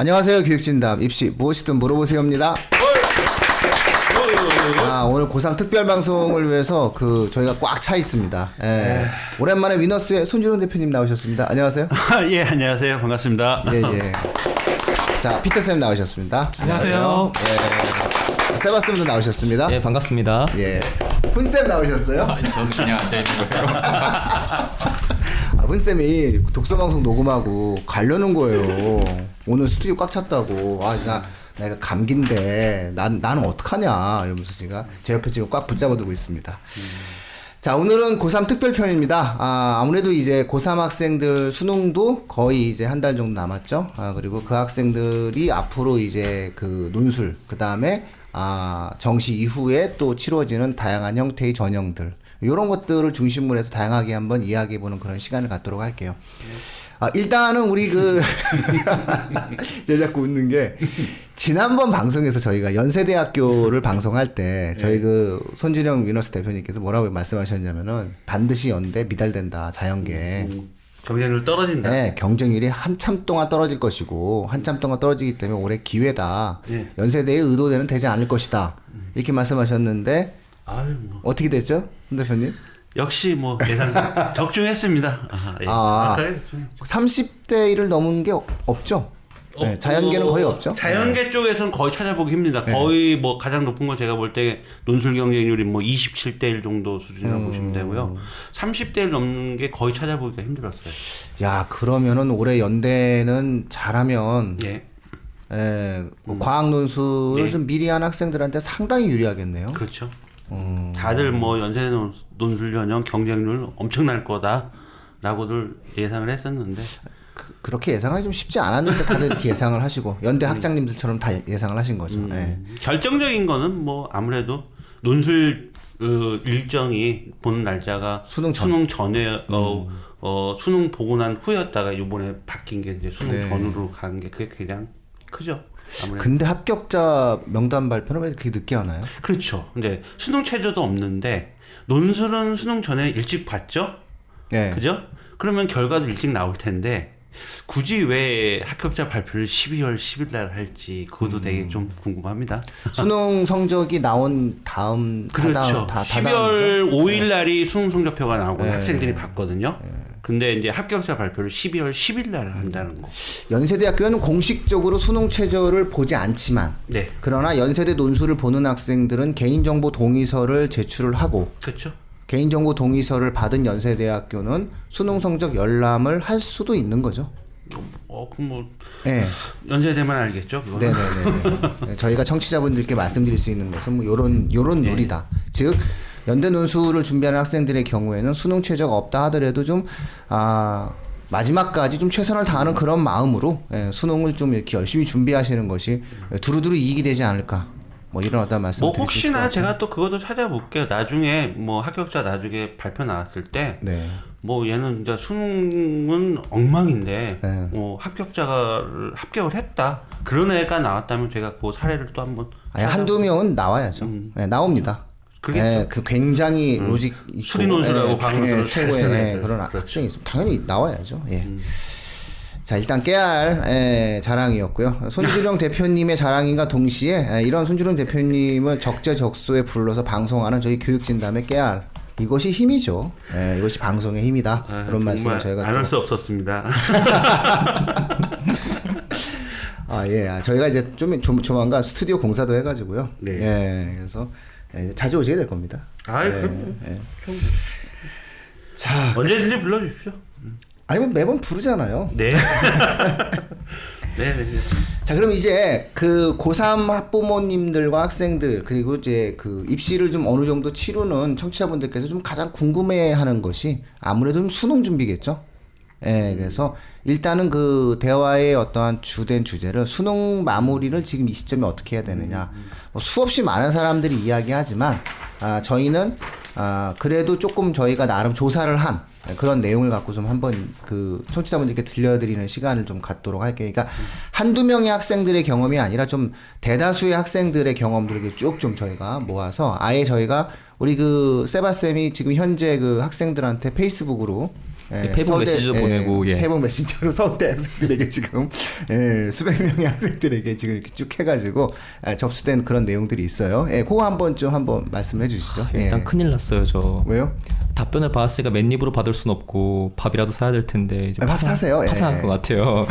안녕하세요. 교육진담 입시 무엇이든 물어보세요입니다. 오늘 고3 특별방송을 위해서 저희가 꽉 차 있습니다. 예. 오랜만에 위너스의 손준호 대표님 나오셨습니다. 안녕하세요. 예, 안녕하세요. 반갑습니다. 예, 예. 자, 피터쌤 나오셨습니다. 안녕하세요. 예. 세바쌤도 나오셨습니다. 예, 반갑습니다. 예. 훈쌤 나오셨어요. 저는 그냥 앉아있는 거예요. 훈쌤이 독서방송 녹음하고 가려는 거예요. 오늘 스튜디오 꽉 찼다고. 나 이거 감기인데 나는 어떡하냐 이러면서 제가 제 옆에 지금 꽉 붙잡아 두고 있습니다. 자, 오늘은 고3 특별편입니다. 아무래도 이제 고3 학생들 수능도 거의 이제 한 달 정도 남았죠. 그리고 그 학생들이 앞으로 이제 그 논술, 그 다음에 정시 이후에 또 치러지는 다양한 형태의 전형들, 이런 것들을 중심으로 해서 다양하게 한번 이야기해보는 그런 시간을 갖도록 할게요. 일단은 우리 제가 자꾸 웃는 게, 지난번 방송에서 저희가 연세대학교를 방송할 때, 저희 손준영 위너스 대표님께서 뭐라고 말씀하셨냐면은, 반드시 연대 미달된다, 자연계. 경쟁률 떨어진다. 네, 경쟁률이 한참 동안 떨어질 것이고, 한참 동안 떨어지기 때문에 올해 기회다. 연세대의 의도대로 되지 않을 것이다. 이렇게 말씀하셨는데, 어떻게 됐죠? 손 대표님? 역시 뭐 예상 적중했습니다. 예. 30대 1을 넘은 게 없죠? 네, 자연계는 거의 없죠? 자연계 쪽에서는 거의 찾아보기 힘듭니다. 거의 뭐 가장 높은 건 제가 볼 때 논술 경쟁률이 뭐 27대 1 정도 수준이라고 보시면 되고요. 30대 1 넘는 게 거의 찾아보기가 힘들었어요. 야, 그러면은 올해 연대는 잘하면 과학 논술을 좀 미리 한 학생들한테 상당히 유리하겠네요. 그렇죠. 다들 뭐 연세 논술 전형 경쟁률 엄청날 거다라고들 예상을 했었는데 그렇게 예상하기 좀 쉽지 않았는데 다들 이렇게 예상을 하시고 연대 학장님들처럼 다 예상을 하신 거죠. 결정적인 거는 뭐 아무래도 논술 일정이 보는 날짜가 수능 전에 수능 보고 난 후였다가 이번에 바뀐 게 이제 수능 전으로 간 게 그게 가장 크죠. 아무래도. 근데 합격자 명단 발표는 왜 그렇게 늦게 하나요? 그렇죠. 근데 수능 최저도 없는데 논술은 수능 전에 일찍 봤죠? 네. 그죠? 그러면 결과도 일찍 나올 텐데 굳이 왜 합격자 발표를 12월 10일 날 할지 그것도 되게 좀 궁금합니다. 수능 성적이 나온 다음 그렇죠. 12월 5일 날이 수능 성적표가 나오고 학생들이 봤거든요. 근데 이제 합격자 발표를 12월 10일 날 한다는 거. 연세대학교는 공식적으로 수능 최저를 보지 않지만, 그러나 연세대 논술을 보는 학생들은 개인정보 동의서를 제출을 하고, 그렇죠. 개인정보 동의서를 받은 연세대학교는 수능 성적 열람을 할 수도 있는 거죠. 그럼 뭐 연세대만 알겠죠. 그거는. 네네네. 저희가 청취자분들께 말씀드릴 수 있는 것은 뭐 요런 룰이다. 즉 연대 논술을 준비하는 학생들의 경우에는 수능 최저가 없다 하더라도 좀 마지막까지 좀 최선을 다하는 그런 마음으로 수능을 좀 이렇게 열심히 준비하시는 것이 두루두루 이익이 되지 않을까. 뭐 이런 어떤 말씀. 뭐 혹시나 제가 또 그것도 찾아볼게요. 나중에 뭐 합격자 나중에 발표 나왔을 때, 뭐 얘는 이제 수능은 엉망인데, 뭐 합격을 했다. 그런 애가 나왔다면 제가 그 사례를 또 한번. 한두 명은 나와야죠. 나옵니다. 그 굉장히 로직 있고 수리 논술하고 방법을 최고의 그런 학생이 있으면 당연히 나와야죠. 자, 일단 깨알 자랑이었고요. 손준영 대표님의 자랑인가 동시에 이런 손준영 대표님을 적재적소에 불러서 방송하는 저희 교육진담의 깨알, 이것이 힘이죠. 이것이 방송의 힘이다. 그런 말씀을 저희가 안 할 수 없었습니다. 저희가 이제 조만간 스튜디오 공사도 해가지고요. 그래서 자주 오시게 될 겁니다. 그럼요. 자, 언제든지 불러주십시오. 아니면 매번 부르잖아요. 네. 자, 그럼 이제 그 고3 학부모님들과 학생들, 그리고 이제 그 입시를 좀 어느 정도 치르는 청취자분들께서 좀 가장 궁금해하는 것이 아무래도 좀 수능 준비겠죠. 그래서 일단은 그 대화의 어떠한 주된 주제를 수능 마무리를 지금 이 시점에 어떻게 해야 되느냐. 뭐 수없이 많은 사람들이 이야기하지만 저희는 그래도 조금 저희가 나름 조사를 한 그런 내용을 갖고 좀 한번 그 청취자분들께 들려드리는 시간을 좀 갖도록 할게요. 그러니까 한두 명의 학생들의 경험이 아니라 좀 대다수의 학생들의 경험들을 쭉 좀 저희가 모아서 아예 저희가 우리 그 세바쌤이 지금 현재 그 학생들한테 페이스북으로 페이북 메시지도 보내고 페이북 메신저로 서울대 학생들에게 지금 수백 명의 학생들에게 지금 이렇게 쭉 해가지고 접수된 그런 내용들이 있어요. 그거 한번 말씀해 주시죠. 일단 큰일 났어요 저. 왜요? 답변을 받았으니까 맨입으로 받을 순 없고 밥이라도 사야 될 텐데 이제 밥 사세요. 파산할 것 같아요.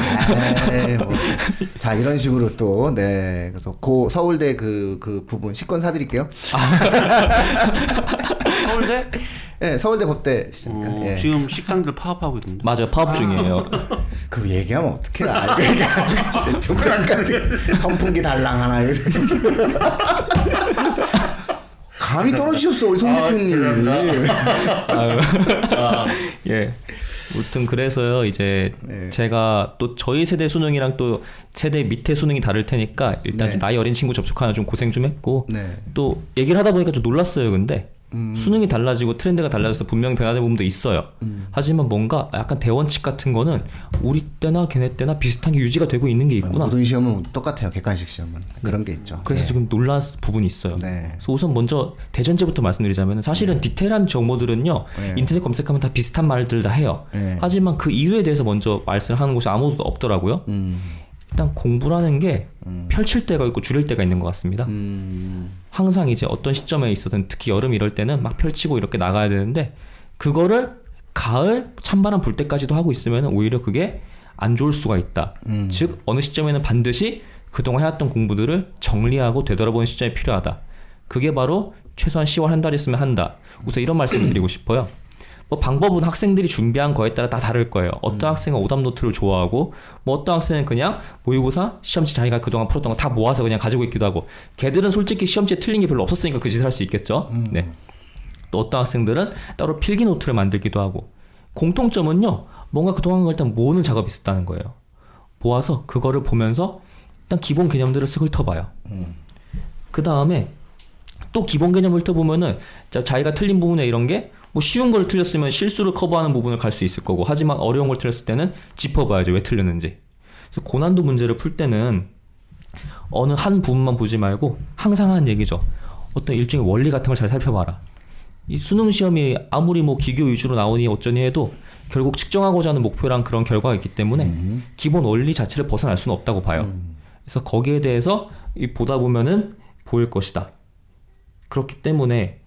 자 이런 식으로 또 그래서 서울대 그 부분 식권 사드릴게요. 서울대? 네, 서울대 법대시니까. 지금 식당들 파업하고 있는데. 맞아요, 파업 중이에요. 그 얘기하면 어떡해. 좀 전까지 선풍기 달랑 하나. 감이 떨어지셨어 우리 송 대표님. 예. 아무튼 그래서요 이제 제가 또 저희 세대 수능이랑 또 세대 밑에 수능이 다를 테니까 일단 좀 나이 어린 친구 접촉하는 좀 고생 좀 했고 또 얘기를 하다 보니까 좀 놀랐어요. 근데 수능이 달라지고 트렌드가 달라져서 분명히 변화된 부분도 있어요. 하지만 뭔가 약간 대원칙 같은 거는 우리 때나 걔네 때나 비슷한 게 유지가 되고 있는 게 있구나. 모든 시험은 똑같아요. 객관식 시험은 그런 게 있죠. 그래서 지금 놀란 부분이 있어요. 그래서 우선 먼저 대전제부터 말씀드리자면 사실은 디테일한 정보들은요 인터넷 검색하면 다 비슷한 말들 다 해요. 하지만 그 이유에 대해서 먼저 말씀하는 곳이 아무도 없더라고요. 일단 공부라는 게 펼칠 때가 있고 줄일 때가 있는 것 같습니다. 항상 이제 어떤 시점에 있어서는 특히 여름 이럴 때는 막 펼치고 이렇게 나가야 되는데 그거를 가을 찬바람 불 때까지도 하고 있으면 오히려 그게 안 좋을 수가 있다. 즉 어느 시점에는 반드시 그동안 해왔던 공부들을 정리하고 되돌아보는 시점이 필요하다. 그게 바로 최소한 10월 한 달 있으면 한다. 우선 이런 말씀을 드리고 싶어요. 뭐 방법은 학생들이 준비한 거에 따라 다 다를 거예요. 어떤 학생은 오답 노트를 좋아하고 뭐 어떤 학생은 그냥 모의고사 시험지 자기가 그동안 풀었던 거 다 모아서 그냥 가지고 있기도 하고 걔들은 솔직히 시험지에 틀린 게 별로 없었으니까 그 짓을 할 수 있겠죠. 네. 또 어떤 학생들은 따로 필기 노트를 만들기도 하고 공통점은요. 뭔가 그동안 걸 일단 모으는 작업이 있었다는 거예요. 모아서 그거를 보면서 일단 기본 개념들을 쓱 훑어봐요. 그 다음에 또 기본 개념을 훑어보면은 자기가 틀린 부분에 이런 게 뭐 쉬운 걸 틀렸으면 실수를 커버하는 부분을 갈 수 있을 거고 하지만 어려운 걸 틀렸을 때는 짚어봐야죠. 왜 틀렸는지. 그래서 고난도 문제를 풀 때는 어느 한 부분만 보지 말고 항상 하는 얘기죠. 어떤 일종의 원리 같은 걸 잘 살펴봐라. 이 수능 시험이 아무리 뭐 기교 위주로 나오니 어쩌니 해도 결국 측정하고자 하는 목표랑 그런 결과가 있기 때문에 기본 원리 자체를 벗어날 수는 없다고 봐요. 그래서 거기에 대해서 보다 보면은 보일 것이다. 그렇기 때문에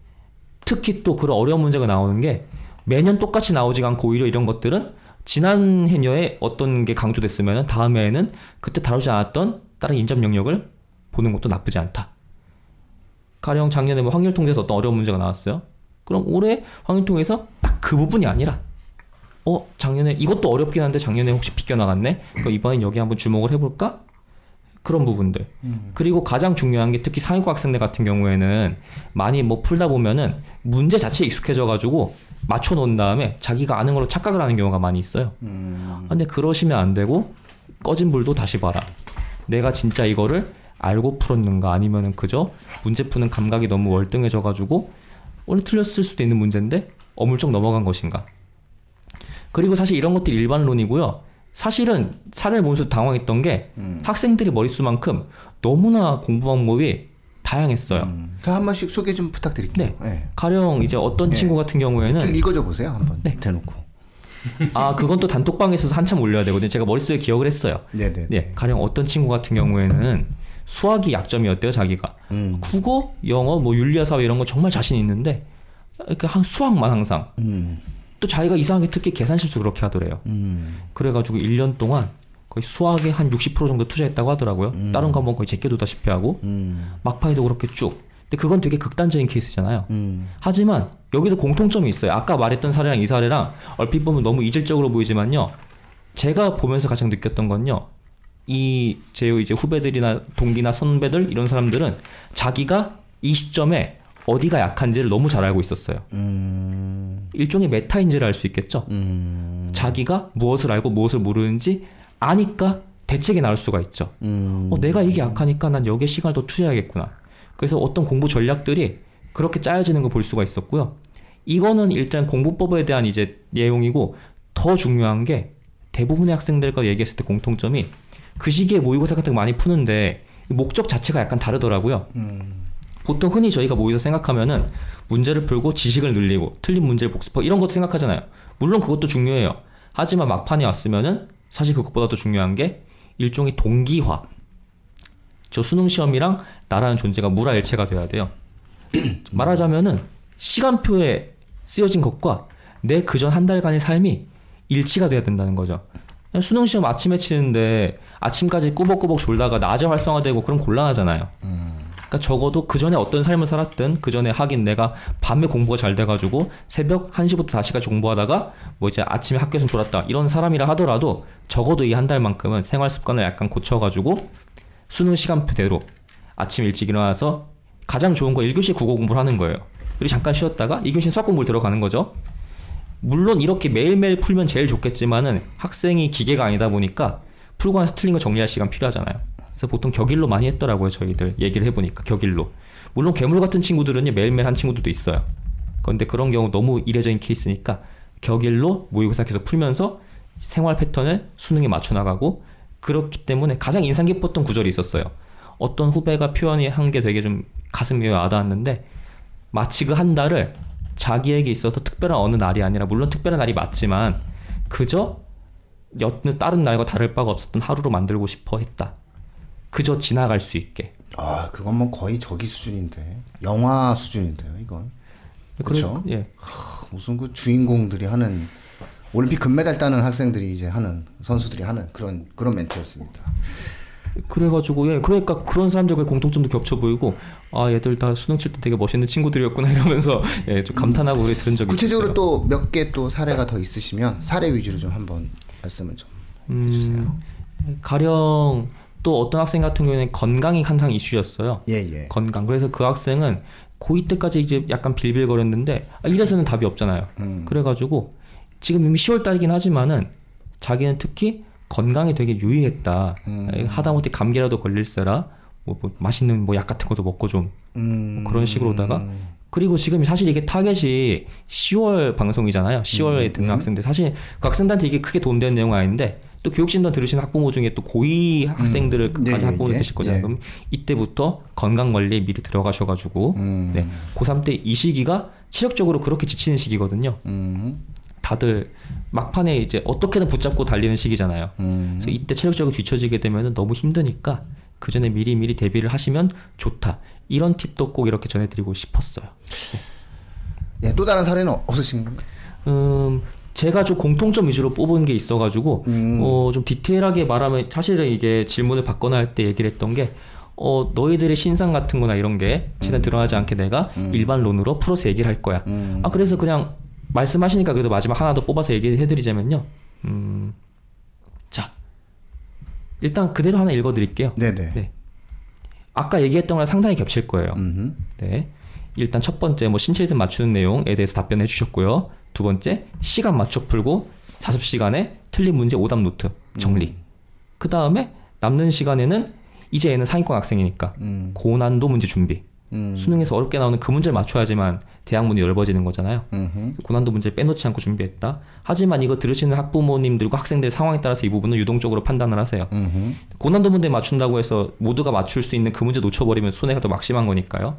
특히 또 그런 어려운 문제가 나오는 게 매년 똑같이 나오지 않고 오히려 이런 것들은 지난 해녀에 어떤 게 강조됐으면 다음 해에는 그때 다루지 않았던 다른 인접 영역을 보는 것도 나쁘지 않다. 가령 작년에 뭐 확률통계에서 어떤 어려운 문제가 나왔어요. 그럼 올해 확률통계에서 딱 그 부분이 아니라 작년에 이것도 어렵긴 한데 작년에 혹시 비껴나갔네? 그럼 이번엔 여기 한번 주목을 해볼까? 그런 부분들. 그리고 가장 중요한 게 특히 상위고 학생들 같은 경우에는 많이 뭐 풀다 보면은 문제 자체에 익숙해져가지고 맞춰놓은 다음에 자기가 아는 걸로 착각을 하는 경우가 많이 있어요. 근데 그러시면 안 되고 꺼진 불도 다시 봐라. 내가 진짜 이거를 알고 풀었는가 아니면은 그저 문제 푸는 감각이 너무 월등해져가지고 원래 틀렸을 수도 있는 문제인데 어물쩍 넘어간 것인가. 그리고 사실 이런 것들이 일반론이고요. 사실은 사례를 보면서 당황했던 게 학생들의 머릿수만큼 너무나 공부 방법이 다양했어요. 그 한 번씩 소개 좀 부탁드릴게요. 네. 가령 이제 어떤 친구 같은 경우에는 쭉 읽어줘 보세요 한번 대놓고. 그건 또 단톡방에 있어서 한참 올려야 되거든요. 제가 머릿속에 기억을 했어요. 네네. 가령 어떤 친구 같은 경우에는 수학이 약점이었대요 자기가. 국어, 영어, 뭐 윤리와 사회 이런 거 정말 자신 있는데 수학만 항상. 또 자기가 이상하게 특히 계산 실수 그렇게 하더래요. 그래가지고 1년 동안 거의 수학에 한 60% 정도 투자했다고 하더라고요. 다른 과목은 거의 제껴두다시피 하고 막판에도 그렇게 쭉. 근데 그건 되게 극단적인 케이스잖아요. 하지만 여기도 공통점이 있어요. 아까 말했던 사례랑 이 사례랑 얼핏 보면 너무 이질적으로 보이지만요. 제가 보면서 가장 느꼈던 건요. 제 이제 후배들이나 동기나 선배들 이런 사람들은 자기가 이 시점에 어디가 약한지를 너무 잘 알고 있었어요. 일종의 메타인지를 알 수 있겠죠. 자기가 무엇을 알고 무엇을 모르는지 아니까 대책이 나올 수가 있죠. 내가 이게 약하니까 난 여기에 시간을 더 투자해야겠구나. 그래서 어떤 공부 전략들이 그렇게 짜여지는 걸 볼 수가 있었고요. 이거는 일단 공부법에 대한 이제 내용이고 더 중요한 게 대부분의 학생들과 얘기했을 때 공통점이 그 시기에 모의고사 같은 거 많이 푸는데 목적 자체가 약간 다르더라고요. 보통 흔히 저희가 모여서 생각하면은 문제를 풀고 지식을 늘리고 틀린 문제를 복습하고 이런 것도 생각하잖아요. 물론 그것도 중요해요. 하지만 막판에 왔으면은 사실 그것보다도 중요한 게 일종의 동기화. 저 수능 시험이랑 나라는 존재가 물화일체가 돼야 돼요. 말하자면은 시간표에 쓰여진 것과 내 그전 한 달간의 삶이 일치가 돼야 된다는 거죠. 수능 시험 아침에 치는데 아침까지 꾸벅꾸벅 졸다가 낮에 활성화되고 그럼 곤란하잖아요. 그러니까 적어도 그 전에 어떤 삶을 살았든 그 전에 하긴 내가 밤에 공부가 잘 돼가지고 새벽 1시부터 4시까지 공부하다가 뭐 이제 아침에 학교에서 졸았다 이런 사람이라 하더라도 적어도 이 한 달만큼은 생활 습관을 약간 고쳐가지고 수능 시간표대로 아침 일찍 일어나서 가장 좋은 거 1교시 국어 공부를 하는 거예요. 그리고 잠깐 쉬었다가 2교시 수학 공부를 들어가는 거죠. 물론 이렇게 매일매일 풀면 제일 좋겠지만은 학생이 기계가 아니다 보니까 풀고 나서 틀린 거 정리할 시간 필요하잖아요. 그래서 보통 격일로 많이 했더라고요. 저희들 얘기를 해보니까 격일로. 물론 괴물 같은 친구들은 매일매일 한 친구들도 있어요. 그런데 그런 경우 너무 이례적인 케이스니까 격일로 모의고사 계속 풀면서 생활 패턴을 수능에 맞춰나가고 그렇기 때문에 가장 인상 깊었던 구절이 있었어요. 어떤 후배가 표현이 한 게 되게 좀 가슴에 와닿았는데 마치 그 한 달을 자기에게 있어서 특별한 어느 날이 아니라 물론 특별한 날이 맞지만 그저 여느 다른 날과 다를 바가 없었던 하루로 만들고 싶어 했다. 그저 지나갈 수 있게. 아, 그건 뭐 거의 저기 수준인데. 영화 수준인데요, 이건. 그렇죠? 예. 무슨 그 주인공들이 하는 올림픽 금메달 따는 학생들이 이제 하는 선수들이 하는 그런 멘트였습니다. 그래가지고 그러니까 그런 사람들과의 공통점도 겹쳐 보이고 아 얘들 다 수능 칠 때 되게 멋있는 친구들이었구나 이러면서 좀 감탄하고 우리 들은 적이 구체적으로 있어요. 또 몇 개 또 사례가 더 있으시면 사례 위주로 좀 한번 말씀을 좀 해주세요. 가령 또 어떤 학생 같은 경우에는 건강이 항상 이슈였어요. 예. 건강. 그래서 그 학생은 고2 때까지 이제 약간 빌빌거렸는데 이래서는 답이 없잖아요. 그래가지고 지금 이미 10월 달이긴 하지만은 자기는 특히 건강에 되게 유의했다. 하다못해 감기라도 걸릴세라 뭐 맛있는 뭐 약 같은 것도 먹고 좀 뭐 그런 식으로다가 그리고 지금 사실 이게 타겟이 10월 방송이잖아요. 10월에 듣는 학생들 사실 그 학생들한테 이게 크게 도움되는 내용은 아닌데 또 교육신도 들으시는 학부모 중에 또 고2 학생들을 까지 학부모들 계실 거잖아요. 그럼 이때부터 건강관리에 미리 들어가셔가지고 네, 고3 때 이 시기가 체력적으로 그렇게 지치는 시기거든요. 다들 막판에 이제 어떻게든 붙잡고 달리는 시기잖아요. 그래서 이때 체력적으로 뒤처지게 되면 너무 힘드니까 그 전에 미리 대비를 하시면 좋다. 이런 팁도 꼭 이렇게 전해드리고 싶었어요. 네, 또 다른 사례는 없으신가요? 제가 좀 공통점 위주로 뽑은 게 있어가지고 좀 디테일하게 말하면 사실은 이게 질문을 받거나 할 때 얘기를 했던 게 너희들의 신상 같은 거나 이런 게 최대한 드러나지 않게 내가 일반론으로 풀어서 얘기를 할 거야. 그래서 그냥 말씀하시니까 그래도 마지막 하나 더 뽑아서 얘기해드리자면요. 자, 일단 그대로 하나 읽어드릴게요. 네네. 네. 아까 얘기했던 거랑 상당히 겹칠 거예요. 네. 일단 첫 번째 뭐 신체리듬 맞추는 내용에 대해서 답변해 주셨고요. 두 번째 시간 맞춰 풀고 40시간에 틀린 문제 오답 노트 정리. 그 다음에 남는 시간에는 이제 얘는 상위권 학생이니까 고난도 문제 준비. 수능에서 어렵게 나오는 그 문제를 맞춰야지만 대학 문이 넓어지는 거잖아요. 고난도 문제 빼놓지 않고 준비했다. 하지만 이거 들으시는 학부모님들과 학생들 상황에 따라서 이 부분은 유동적으로 판단을 하세요. 고난도 문제 맞춘다고 해서 모두가 맞출 수 있는 그 문제 놓쳐버리면 손해가 더 막심한 거니까요.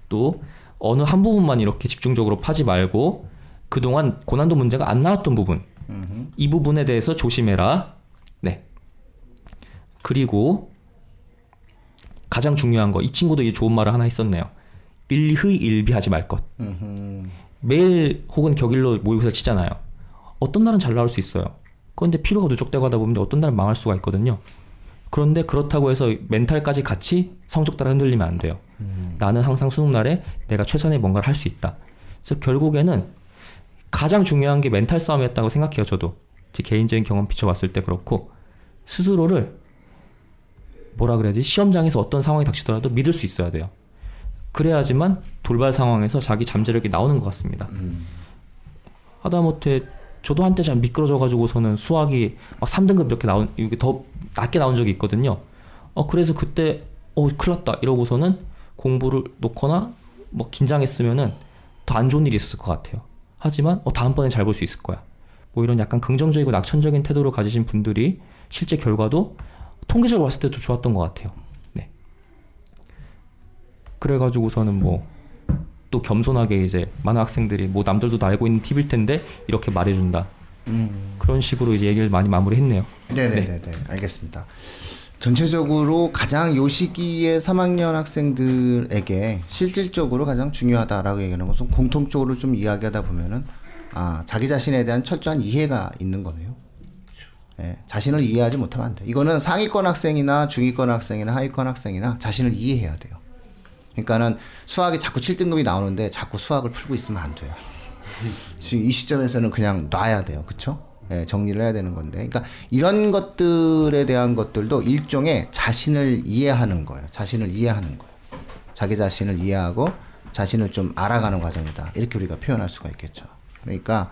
또 어느 한 부분만 이렇게 집중적으로 파지 말고 그동안 고난도 문제가 안 나왔던 부분 이 부분에 대해서 조심해라. 네. 그리고 가장 중요한 거 이 친구도 이 좋은 말을 하나 했었네요. 일희일비하지 말 것. 매일 혹은 격일로 모의고사를 치잖아요. 어떤 날은 잘 나올 수 있어요. 그런데 피로가 누적되고 하다 보면 어떤 날은 망할 수가 있거든요. 그런데 그렇다고 해서 멘탈까지 같이 성적 따라 흔들리면 안 돼요. 나는 항상 수능 날에 내가 최선의 뭔가를 할 수 있다. 그래서 결국에는 가장 중요한 게 멘탈 싸움이었다고 생각해요. 저도 제 개인적인 경험 비춰봤을 때 그렇고 스스로를 뭐라 그래야지 시험장에서 어떤 상황이 닥치더라도 믿을 수 있어야 돼요. 그래야지만 돌발 상황에서 자기 잠재력이 나오는 것 같습니다. 하다못해 저도 한때 잘 미끄러져가지고서는 수학이 막 3등급 이렇게 더 낮게 나온 적이 있거든요. 그래서 그때 큰일 났다 이러고서는 공부를 놓거나 뭐 긴장했으면은 더 안 좋은 일이 있었을 것 같아요. 하지만 다음번엔 잘 볼 수 있을 거야. 뭐 이런 약간 긍정적이고 낙천적인 태도를 가지신 분들이 실제 결과도 통계적으로 봤을 때도 좋았던 것 같아요. 네. 그래가지고서는 뭐 또 겸손하게 이제 많은 학생들이 뭐 남들도 다 알고 있는 팁일 텐데 이렇게 말해준다. 그런 식으로 이제 얘기를 많이 마무리했네요. 네네네네. 알겠습니다. 전체적으로 가장 요 시기에 3학년 학생들에게 실질적으로 가장 중요하다라고 얘기하는 것은 공통적으로 좀 이야기하다 보면은 자기 자신에 대한 철저한 이해가 있는 거네요. 예, 자신을 이해하지 못하면 안 돼. 이거는 상위권 학생이나 중위권 학생이나 하위권 학생이나 자신을 이해해야 돼요. 그러니까는 수학이 자꾸 7등급이 나오는데 자꾸 수학을 풀고 있으면 안 돼요. 지금 이 시점에서는 그냥 놔야 돼요. 그쵸? 예, 정리를 해야 되는 건데. 그러니까 이런 것들에 대한 것들도 일종의 자신을 이해하는 거예요. 자신을 이해하는 거예요. 자기 자신을 이해하고 자신을 좀 알아가는 과정이다. 이렇게 우리가 표현할 수가 있겠죠. 그러니까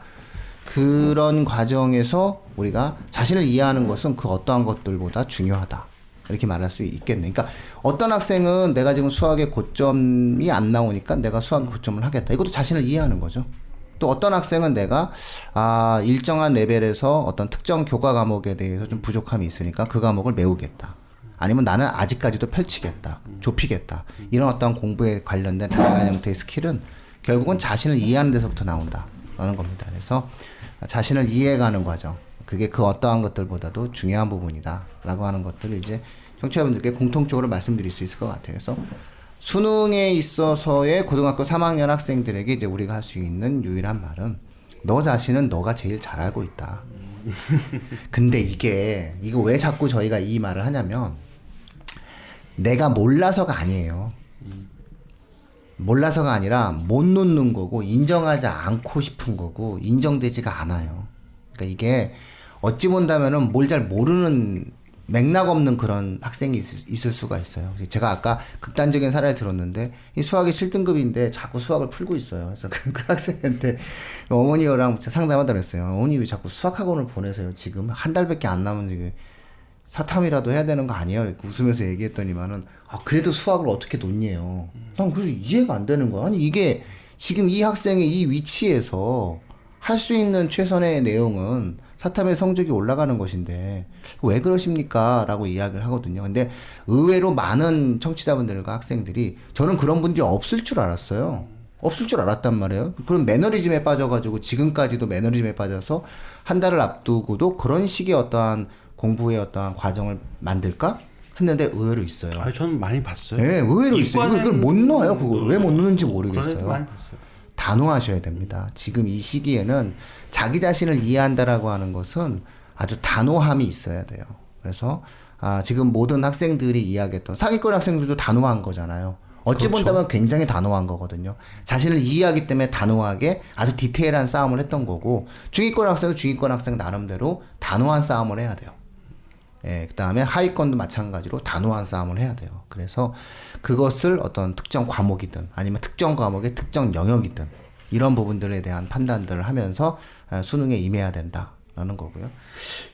그런 과정에서 우리가 자신을 이해하는 것은 그 어떠한 것들보다 중요하다. 이렇게 말할 수 있겠네. 그러니까 어떤 학생은 내가 지금 수학에 고점이 안 나오니까 내가 수학에 고점을 하겠다. 이것도 자신을 이해하는 거죠. 또 어떤 학생은 내가 일정한 레벨에서 어떤 특정 교과 과목에 대해서 좀 부족함이 있으니까 그 과목을 메우겠다. 아니면 나는 아직까지도 펼치겠다. 좁히겠다. 이런 어떤 공부에 관련된 다양한 형태의 스킬은 결국은 자신을 이해하는 데서부터 나온다라는 겁니다. 그래서 자신을 이해해가는 과정. 그게 그 어떠한 것들보다도 중요한 부분이다라고 하는 것들을 이제 청취자분들께 공통적으로 말씀드릴 수 있을 것 같아요. 그래서 수능에 있어서의 고등학교 3학년 학생들에게 이제 우리가 할 수 있는 유일한 말은 너 자신은 너가 제일 잘 알고 있다. 근데 이거 왜 자꾸 저희가 이 말을 하냐면 내가 몰라서가 아니에요. 몰라서가 아니라 못 놓는 거고 인정하지 않고 싶은 거고 인정되지가 않아요. 그러니까 이게 어찌 본다면은 뭘 잘 모르는 맥락 없는 그런 학생이 있을 수가 있어요. 제가 아까 극단적인 사례를 들었는데 이 수학이 7등급인데 자꾸 수학을 풀고 있어요. 그래서 그 학생한테 어머니랑 상담하다 그랬어요. 어머니 왜 자꾸 수학학원을 보내세요? 지금 한 달밖에 안 남은 사탐이라도 해야 되는 거 아니에요? 이렇게 웃으면서 얘기했더니만은 그래도 수학을 어떻게 놓냐요. 난 그래서 이해가 안 되는 거야. 아니 이게 지금 이 학생의 이 위치에서 할 수 있는 최선의 내용은 사탐의 성적이 올라가는 것인데 왜 그러십니까? 라고 이야기를 하거든요. 근데 의외로 많은 청취자분들과 학생들이 저는 그런 분들이 없을 줄 알았어요. 없을 줄 알았단 말이에요. 그런 매너리즘에 빠져가지고 지금까지도 매너리즘에 빠져서 한 달을 앞두고도 그런 식의 어떠한 공부의 어떠한 과정을 만들까? 했는데 의외로 있어요. 저는 많이 봤어요. 네, 의외로 있어요. 이걸 못 넣어요. 그걸 왜 못 넣는지 모르겠어요. 많이 봤어요. 단호하셔야 됩니다. 지금 이 시기에는 자기 자신을 이해한다라고 하는 것은 아주 단호함이 있어야 돼요. 그래서 지금 모든 학생들이 이야기했던 상위권 학생들도 단호한 거잖아요. 어찌 그렇죠. 본다면 굉장히 단호한 거거든요. 자신을 이해하기 때문에 단호하게 아주 디테일한 싸움을 했던 거고 중위권 학생은 중위권 학생 나름대로 단호한 싸움을 해야 돼요. 그 다음에 하위권도 마찬가지로 단호한 싸움을 해야 돼요. 그래서 그것을 어떤 특정 과목이든 아니면 특정 과목의 특정 영역이든 이런 부분들에 대한 판단들을 하면서 수능에 임해야 된다라는 거고요.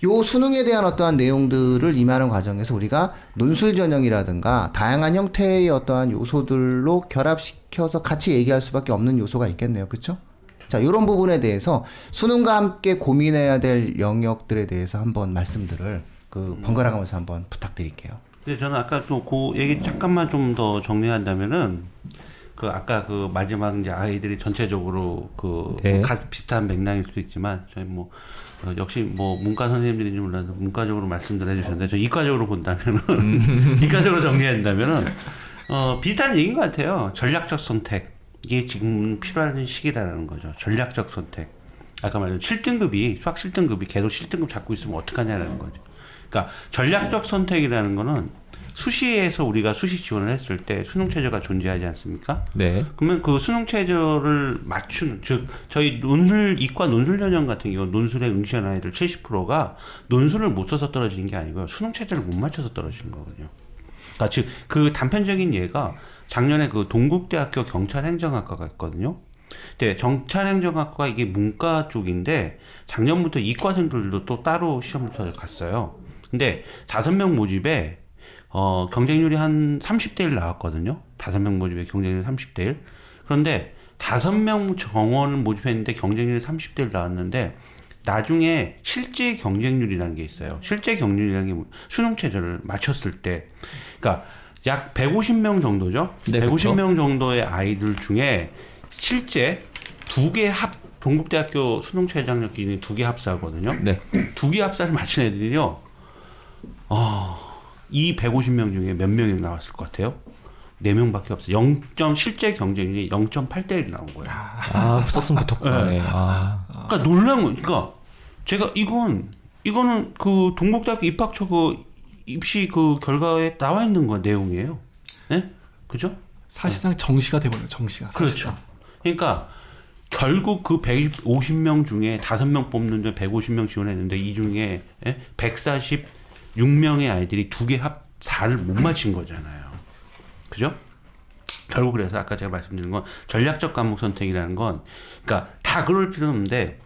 요 수능에 대한 어떠한 내용들을 임하는 과정에서 우리가 논술 전형이라든가 다양한 형태의 어떠한 요소들로 결합시켜서 같이 얘기할 수밖에 없는 요소가 있겠네요. 그렇죠? 자, 이런 부분에 대해서 수능과 함께 고민해야 될 영역들에 대해서 한번 말씀들을 번갈아 가면서 한번 부탁드릴게요. 근데 저는 아까 또 그 얘기 잠깐만 좀 더 정리한다면은 아까 마지막 이제 아이들이 전체적으로 네. 비슷한 맥락일 수도 있지만 저희 역시 문과 선생님들인지 몰라도 문과적으로 말씀들 해주셨는데 저 이과적으로 본다면은 이과적으로 정리한다면은 비슷한 얘기인 것 같아요. 전략적 선택 이게 지금 필요한 시기다라는 거죠. 전략적 선택. 아까 말한 7등급이 수학 7등급이 계속 7등급 잡고 있으면 어떡하냐라는 거죠. 그러니까 전략적 선택이라는 거는 수시에서 우리가 수시 지원을 했을 때 수능 최저가 존재하지 않습니까? 네. 그러면 그 수능 최저를 맞추는 즉 저희 이과 논술 전형 같은 경우 논술에 응시한 아이들 70%가 논술을 못 써서 떨어지는 게 아니고요. 수능 최저를 못 맞춰서 떨어지는 거거든요. 그러니까 즉 그 단편적인 예가 작년에 동국대학교 경찰행정학과가 있거든요. 근데 경찰행정학과 이게 문과 쪽인데 작년부터 이과생들도 또 따로 시험을 쳐서 갔어요. 근데 5명 모집에 경쟁률이 한 30대 1 나왔거든요. 5명 모집에 경쟁률이 30대 1. 그런데 5명 정원을 모집했는데 경쟁률이 30대 1 나왔는데 나중에 실제 경쟁률이라는 게 있어요. 실제 경쟁률이라는 게 수능 최저를 맞췄을 때, 그러니까 약 150명 정도죠. 네, 150명 정도의 아이들 중에 실제 동국대학교 수능 최저학력 기준이 2개 합사거든요. 네. 2개 합사를 맞춘 애들이요. 이 150명 중에 몇 명이 나왔을 것 같아요? 4명밖에 없어요. 실제 경쟁률이 0.8대 1이 나온 거예요. 아, 썼으면 붙었구나. 네. 그러니까 놀라운 거, 그러니까 제가 이거는 그 동국대학교 입학처 그 입시 그 결과에 나와 있는 거 내용이에요. 네? 그죠? 사실상 정시가 돼버려요. 정시가. 그렇죠. 그러니까 결국 그 150명 중에 5명 뽑는 데 150명 지원했는데 이 중에 146명의 아이들이 2개 합사를 못 맞힌 거잖아요. 그죠? 결국 그래서 아까 제가 말씀드린 건 전략적 과목 선택이라는 건 그러니까 다 그럴 필요는 없는데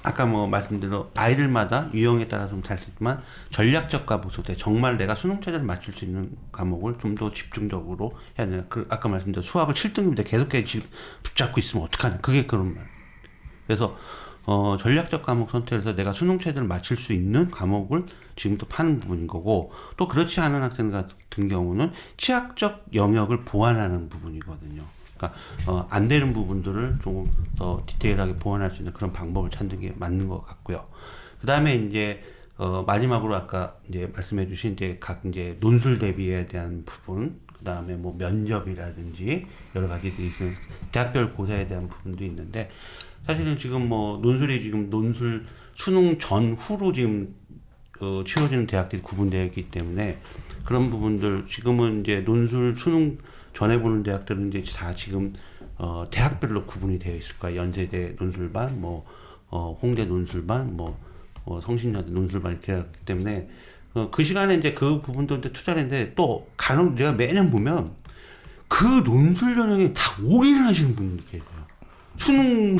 아까 뭐 말씀드린 대로 아이들마다 유형에 따라 좀 다르지만 전략적 과목 선택 정말 내가 수능 체제를 맞출 수 있는 과목을 좀 더 집중적으로 해야 되나. 아까 말씀드린 수학을 7등인데 계속 붙잡고 있으면 어떡하냐. 그게 그런 말. 그래서 전략적 과목 선택에서 내가 수능 체제를 맞출 수 있는 과목을 지금부터 파는 부분인 거고 또 그렇지 않은 학생 같은 경우는 취약적 영역을 보완하는 부분이거든요. 그러니까 안 되는 부분들을 조금 더 디테일하게 보완할 수 있는 그런 방법을 찾는 게 맞는 것 같고요. 그 다음에 이제 마지막으로 아까 이제 말씀해주신 이제 논술 대비에 대한 부분, 그 다음에 뭐 면접이라든지 여러 가지들이 있는 대학별 고사에 대한 부분도 있는데 사실은 지금 뭐 논술 수능 전후로 지금 치러지는 대학들이 구분되어 있기 때문에 그런 부분들 지금은 이제 논술 수능 전에 보는 대학들은 이제 다 지금 대학별로 구분이 되어 있을 거예요. 연세대 논술반, 뭐 홍대 논술반, 성신여대 논술반 이렇게 하기 때문에 그 시간에 이제 그 부분도 이제 투자를 했는데 또 간혹 내가 매년 보면 그 논술 전형에 다 올인을 하시는 분들이 계세요. 수능을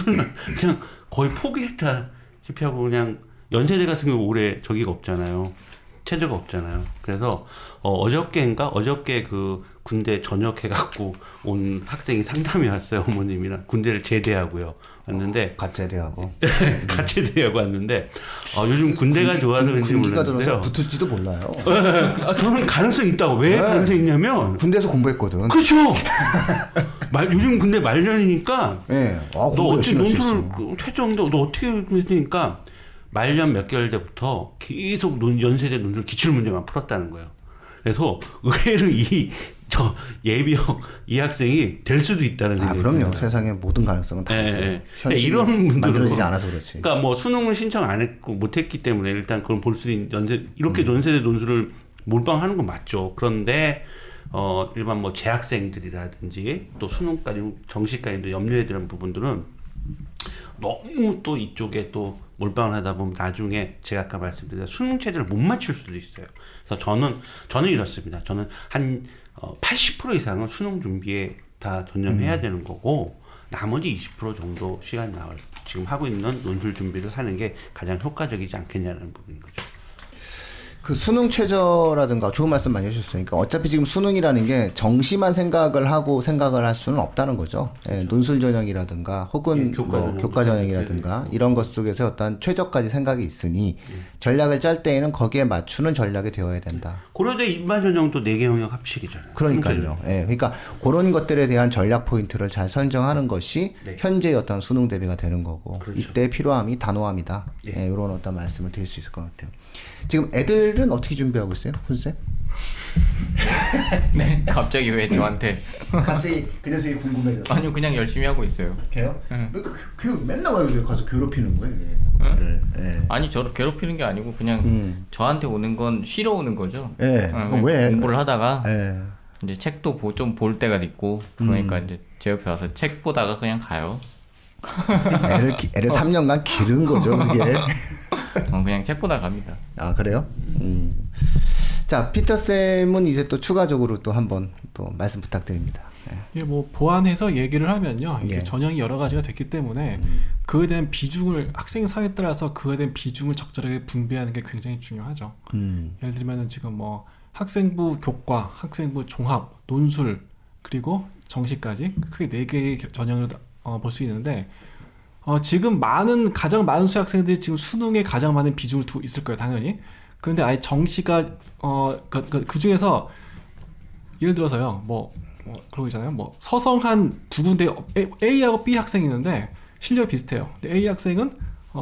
그냥 거의 포기했다시피 하고 그냥 연세대 같은 경우 올해 저기가 없잖아요. 체제가 없잖아요. 그래서 어저께 그 군대 전역해갖고 온 학생이 상담이 왔어요. 어머님이랑 군대를 제대하고요. 왔는데 갓제대하고 갓제대하고 왔는데 요즘 군대가 좋아서 그런지 몰랐는데요. 붙을지도 몰라요. 저는 가능성이 있다고. 왜 가능성이 있냐면 군대에서 공부했거든. 그렇죠. 요즘 군대 말년이니까 네. 너 어찌 논술을 최저인데 너 어떻게 했으니까 말년 몇 개월 때부터 계속 연세대 논술 기출문제만 풀었다는 거예요. 그래서 의외로 예비역 이 학생이 될 수도 있다는 생각이 그럼요. 듭니다. 세상에 모든 가능성은 다 있어요. 이런 분들은 만들어지지 않아서 그렇지. 그러니까 뭐 수능을 신청 안 했고 못했기 때문에 일단 그걸 볼 수 있는 이렇게 연세대 논술을 몰빵하는 건 맞죠. 그런데 일반 뭐 재학생들이라든지 또 수능까지 정시까지도 염려해야 되는 부분들은 너무 또 이쪽에 또 몰빵을 하다 보면 나중에 제가 아까 말씀드린 수능 체제를 못 맞출 수도 있어요. 그래서 저는 이렇습니다. 저는 한 80% 이상은 수능 준비에 다 전념해야 되는 거고 나머지 20% 정도 시간 나올 지금 하고 있는 논술 준비를 하는 게 가장 효과적이지 않겠냐는 부분인 거죠. 그 수능 최저라든가 좋은 말씀 많이 해주셨어요. 그러니까 어차피 지금 수능이라는 게 정시만 생각을 할 수는 없다는 거죠. 그렇죠. 예, 논술 전형이라든가 혹은 교과 전형이라든가 이런 것 속에서 어떤 최저까지 생각이 있으니 전략을 짤 때에는 거기에 맞추는 전략이 되어야 된다. 고려대 일반 전형도 4개 영역 합식이잖아요. 그러니까요. 예, 그러니까 그런 것들에 대한 전략 포인트를 잘 선정하는 것이 현재의 어떤 수능 대비가 되는 거고 그렇죠. 이때 필요함이 단호함이다. 예, 이런 어떤 말씀을 드릴 수 있을 것 같아요. 지금 애들은 어떻게 준비하고 있어요, 훈쌤? 네, 갑자기 왜 저한테? 갑자기 그 녀석이 궁금해졌어. 아니요, 그냥 열심히 하고 있어요. 걔요? 응. 왜 맨날 왜 가서 괴롭히는 거예요? 응? 아니 저를 괴롭히는 게 아니고 그냥 저한테 오는 건 쉬러 오는 거죠. 예. 왜? 공부를 하다가 이제 책도 좀 볼 때가 있고 그러니까 이제 제 옆에 와서 책 보다가 그냥 가요. 애를 3년간 기른 거죠, 그게. 그냥 책 보다 갑니다. 아, 그래요? 자, 피터쌤은 이제 또 추가적으로 또 한번 또 말씀 부탁드립니다. 예, 뭐 보완해서 얘기를 하면요, 이제 전형이 여러 가지가 됐기 때문에 그에 대한 비중을 학생 사회에 따라서 그에 대한 비중을 적절하게 분배하는 게 굉장히 중요하죠. 예를 들면은 지금 뭐 학생부 교과, 학생부 종합, 논술 그리고 정시까지 크게 4개의 전형을 볼 수 있는데 지금 가장 많은 수학생들이 지금 수능에 가장 많은 비중을 두고 있을 거예요, 당연히. 그런데 아예 정시가 그 중에서 예를 들어서요. 그런 거 있잖아요. 서성한 두 군데 A하고 B 학생이 있는데 실력이 비슷해요. 근데 A 학생은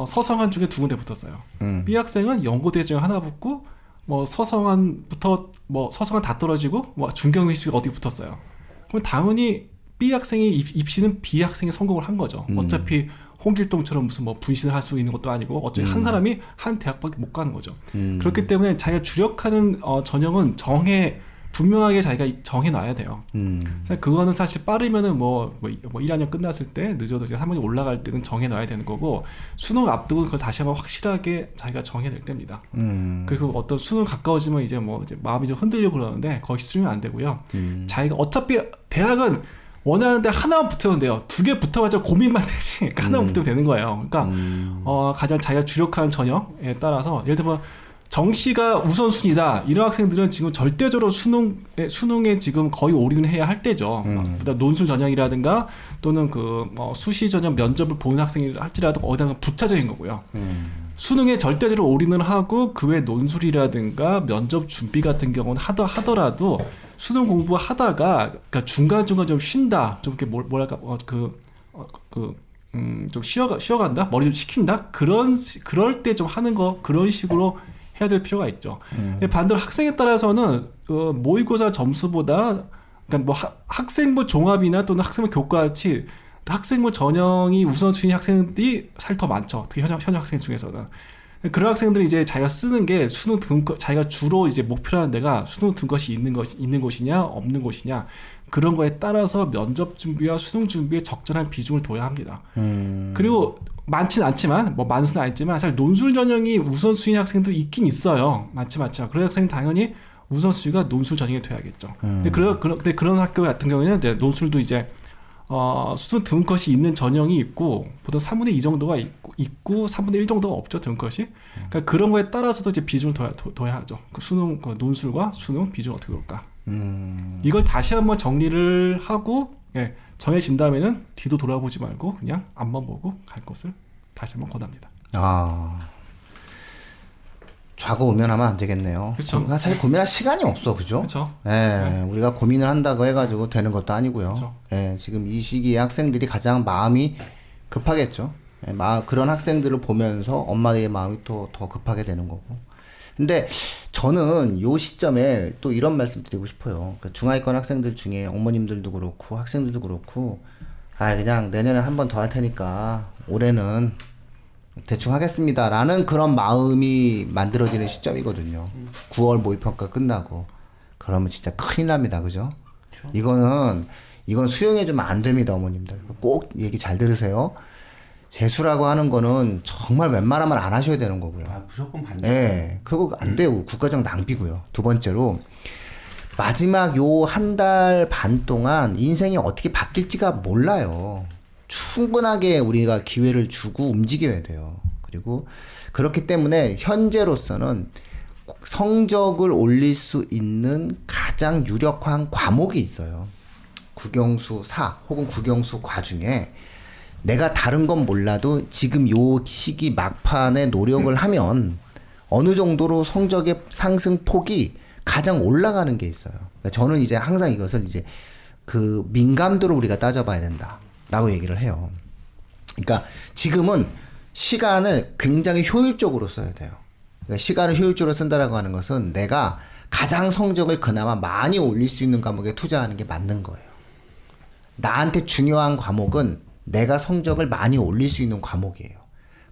서성한 중에 두 군데 붙었어요. B 학생은 연고대 중에 하나 붙고 서성한부터 서성한 다 떨어지고 중경외시 어디 붙었어요. 그럼 당연히 B 학생이 입시는 B 학생이 성공을 한 거죠. 어차피 홍길동처럼 무슨 분신을 할 수 있는 것도 아니고 어차피 한 사람이 한 대학밖에 못 가는 거죠. 그렇기 때문에 자기가 주력하는 전형은 분명하게 자기가 정해놔야 돼요. 그거는 사실 빠르면은 1학년 끝났을 때 늦어도 이제 3학년 올라갈 때는 정해놔야 되는 거고 수능 앞두고 그걸 다시 한번 확실하게 자기가 정해낼 때입니다. 그리고 어떤 수능 가까워지면 이제 마음이 좀 흔들리고 그러는데 거기 쓰면 안 되고요. 자기가 어차피 대학은 원하는데 하나만 붙으면 돼요. 두 개 붙어봤자 고민만 되지. 그러니까 하나만 붙으면 되는 거예요. 그러니까 가장 자기가 주력하는 전형에 따라서 예를 들면 정시가 우선순위다. 이런 학생들은 지금 절대적으로 수능에 지금 거의 올인을 해야 할 때죠. 논술 전형이라든가 또는 수시 전형 면접을 보는 학생이 할지라도 어디다가 부차적인 거고요. 수능에 절대적으로 올인을 하고 그 외 논술이라든가 면접 준비 같은 경우는 하더라도 수능 공부하다가 그러니까 중간중간 좀 쉰다. 좀 이렇게 좀 쉬어간다. 머리 좀 식힌다. 그럴 때 좀 하는 거 그런 식으로 해야 될 필요가 있죠. 반대로 학생에 따라서는 모의고사 점수보다 그러니까 학생부 종합이나 또는 학생부 교과 같이 학생부 전형이 우선순위 학생들이 사실 더 많죠. 특히 현역 학생 중에서는. 그런 학생들이 이제 자기가 쓰는 게 수능 등급, 자기가 주로 이제 목표로 하는 데가 수능 등급이 있는 곳이냐 없는 곳이냐 그런 거에 따라서 면접 준비와 수능 준비에 적절한 비중을 둬야 합니다. 그리고 많지는 않지만 많지는 않지만 사실 논술 전형이 우선순위 학생도 있긴 있어요. 많지만 그런 학생은 당연히 우선순위가 논술 전형이 돼야겠죠. 근데 그런 학교 같은 경우에는 이제 논술도 이제 수능 등급이 있는 전형이 있고 보통 3분의 2 정도가 있고 3분의 1 정도가 없죠. 등급이. 그러니까 그런 거에 따라서도 이제 비중을 둬야 하죠. 수능 논술과 수능 비중 어떻게 볼까? 이걸 다시 한번 정리를 하고 정해진다면은 뒤도 돌아보지 말고 그냥 앞만 보고 갈 것을 다시 한번 권합니다. 좌고우면하면 안 되겠네요. 그렇죠. 사실 고민할 시간이 없어, 그죠? 그렇죠. 우리가 고민을 한다고 해가지고 되는 것도 아니고요. 그렇죠. 지금 이 시기에 학생들이 가장 마음이 급하겠죠. 그런 학생들을 보면서 엄마의 마음이 또 더 급하게 되는 거고. 근데 저는 요 시점에 또 이런 말씀 드리고 싶어요. 그러니까 중하위권 학생들 중에 어머님들도 그렇고 학생들도 그렇고 그냥 내년에 한 번 더 할 테니까 올해는 대충 하겠습니다 라는 그런 마음이 만들어지는 시점이거든요. 9월 모의평가 끝나고 그러면 진짜 큰일 납니다. 그죠? 이건 수용해주면 안 됩니다. 어머님들 꼭 얘기 잘 들으세요. 재수라고 하는 거는 정말 웬만하면 안 하셔야 되는 거고요. 무조건 반대. 그거 안 돼요. 국가적 낭비고요. 두 번째로 마지막 요 한 달 반 동안 인생이 어떻게 바뀔지가 몰라요. 충분하게 우리가 기회를 주고 움직여야 돼요. 그리고 그렇기 때문에 현재로서는 성적을 올릴 수 있는 가장 유력한 과목이 있어요. 국영수 4 혹은 국영수 과 중에 내가 다른 건 몰라도 지금 요 시기 막판에 노력을 하면 어느 정도로 성적의 상승 폭이 가장 올라가는 게 있어요. 그러니까 저는 이제 항상 이것을 이제 민감도를 우리가 따져봐야 된다라고 얘기를 해요. 그러니까 지금은 시간을 굉장히 효율적으로 써야 돼요. 그러니까 시간을 효율적으로 쓴다라고 하는 것은 내가 가장 성적을 그나마 많이 올릴 수 있는 과목에 투자하는 게 맞는 거예요. 나한테 중요한 과목은 내가 성적을 많이 올릴 수 있는 과목이에요.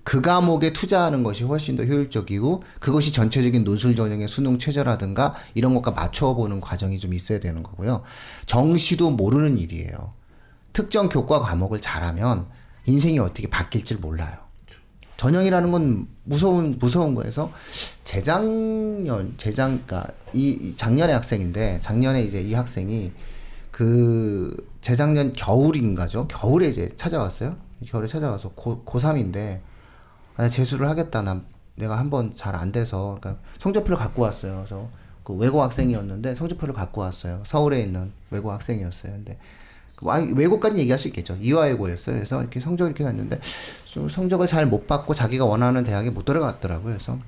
그 과목에 투자하는 것이 훨씬 더 효율적이고 그것이 전체적인 논술 전형의 수능 최저라든가 이런 것과 맞춰보는 과정이 좀 있어야 되는 거고요. 정시도 모르는 일이에요. 특정 교과 과목을 잘하면 인생이 어떻게 바뀔지 몰라요. 전형이라는 건 무서운 거에서 그러니까 작년에 학생인데 작년에 이제 이 학생이 재작년 겨울인가죠? 겨울에 이제 찾아왔어요. 겨울에 찾아와서 고3인데 재수를 하겠다. 내가 한번 잘 안 돼서 그러니까 성적표를 갖고 왔어요. 그래서 외고 학생이었는데 성적표를 갖고 왔어요. 서울에 있는 외고 학생이었어요. 근데 외고까지 얘기할 수 있겠죠. 이화외고였어요. 그래서 이렇게 성적을 이렇게 났는데 성적을 잘 못 받고 자기가 원하는 대학에 못 들어갔더라고요. 그래서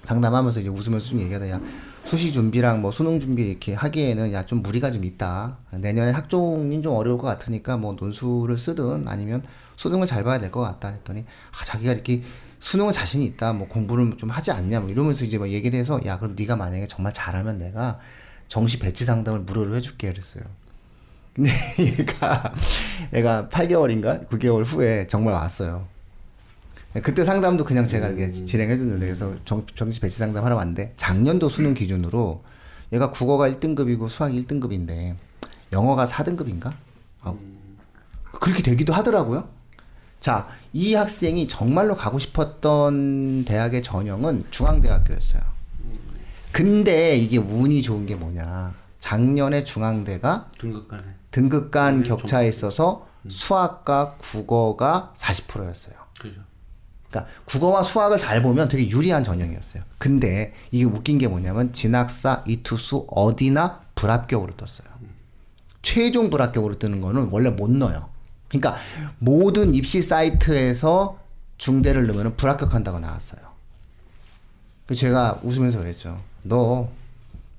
상담하면서 이제 웃으면서 좀 얘기하다 야 수시 준비랑 뭐 수능 준비 이렇게 하기에는 야 좀 무리가 좀 있다. 내년에 학종이 좀 어려울 것 같으니까 뭐 논술을 쓰든 아니면 수능을 잘 봐야 될 것 같다 했더니 자기가 이렇게 수능은 자신이 있다. 뭐 공부를 좀 하지 않냐 뭐 이러면서 이제 막 얘기를 해서 야 그럼 네가 만약에 정말 잘하면 내가 정시 배치 상담을 무료로 해줄게 그랬어요. 근데 얘가 8개월인가 9개월 후에 정말 왔어요. 그때 상담도 그냥 제가 이렇게 진행해줬는데 그래서 정시 배치 상담 하러 왔는데 작년도 수능 기준으로 얘가 국어가 1등급이고 수학이 1등급인데 영어가 4등급인가? 그렇게 되기도 하더라고요. 자, 이 학생이 정말로 가고 싶었던 대학의 전형은 중앙대학교였어요. 근데 이게 운이 좋은 게 뭐냐. 작년에 중앙대가 등급간 격차에 있어서 수학과 국어가 40%였어요. 그죠. 그러니까 국어와 수학을 잘 보면 되게 유리한 전형이었어요. 근데 이게 웃긴 게 뭐냐면 진학사, 이투수 어디나 불합격으로 떴어요. 최종 불합격으로 뜨는 거는 원래 못 넣어요. 그러니까 모든 입시 사이트에서 중대를 넣으면 불합격한다고 나왔어요. 제가 웃으면서 그랬죠. 너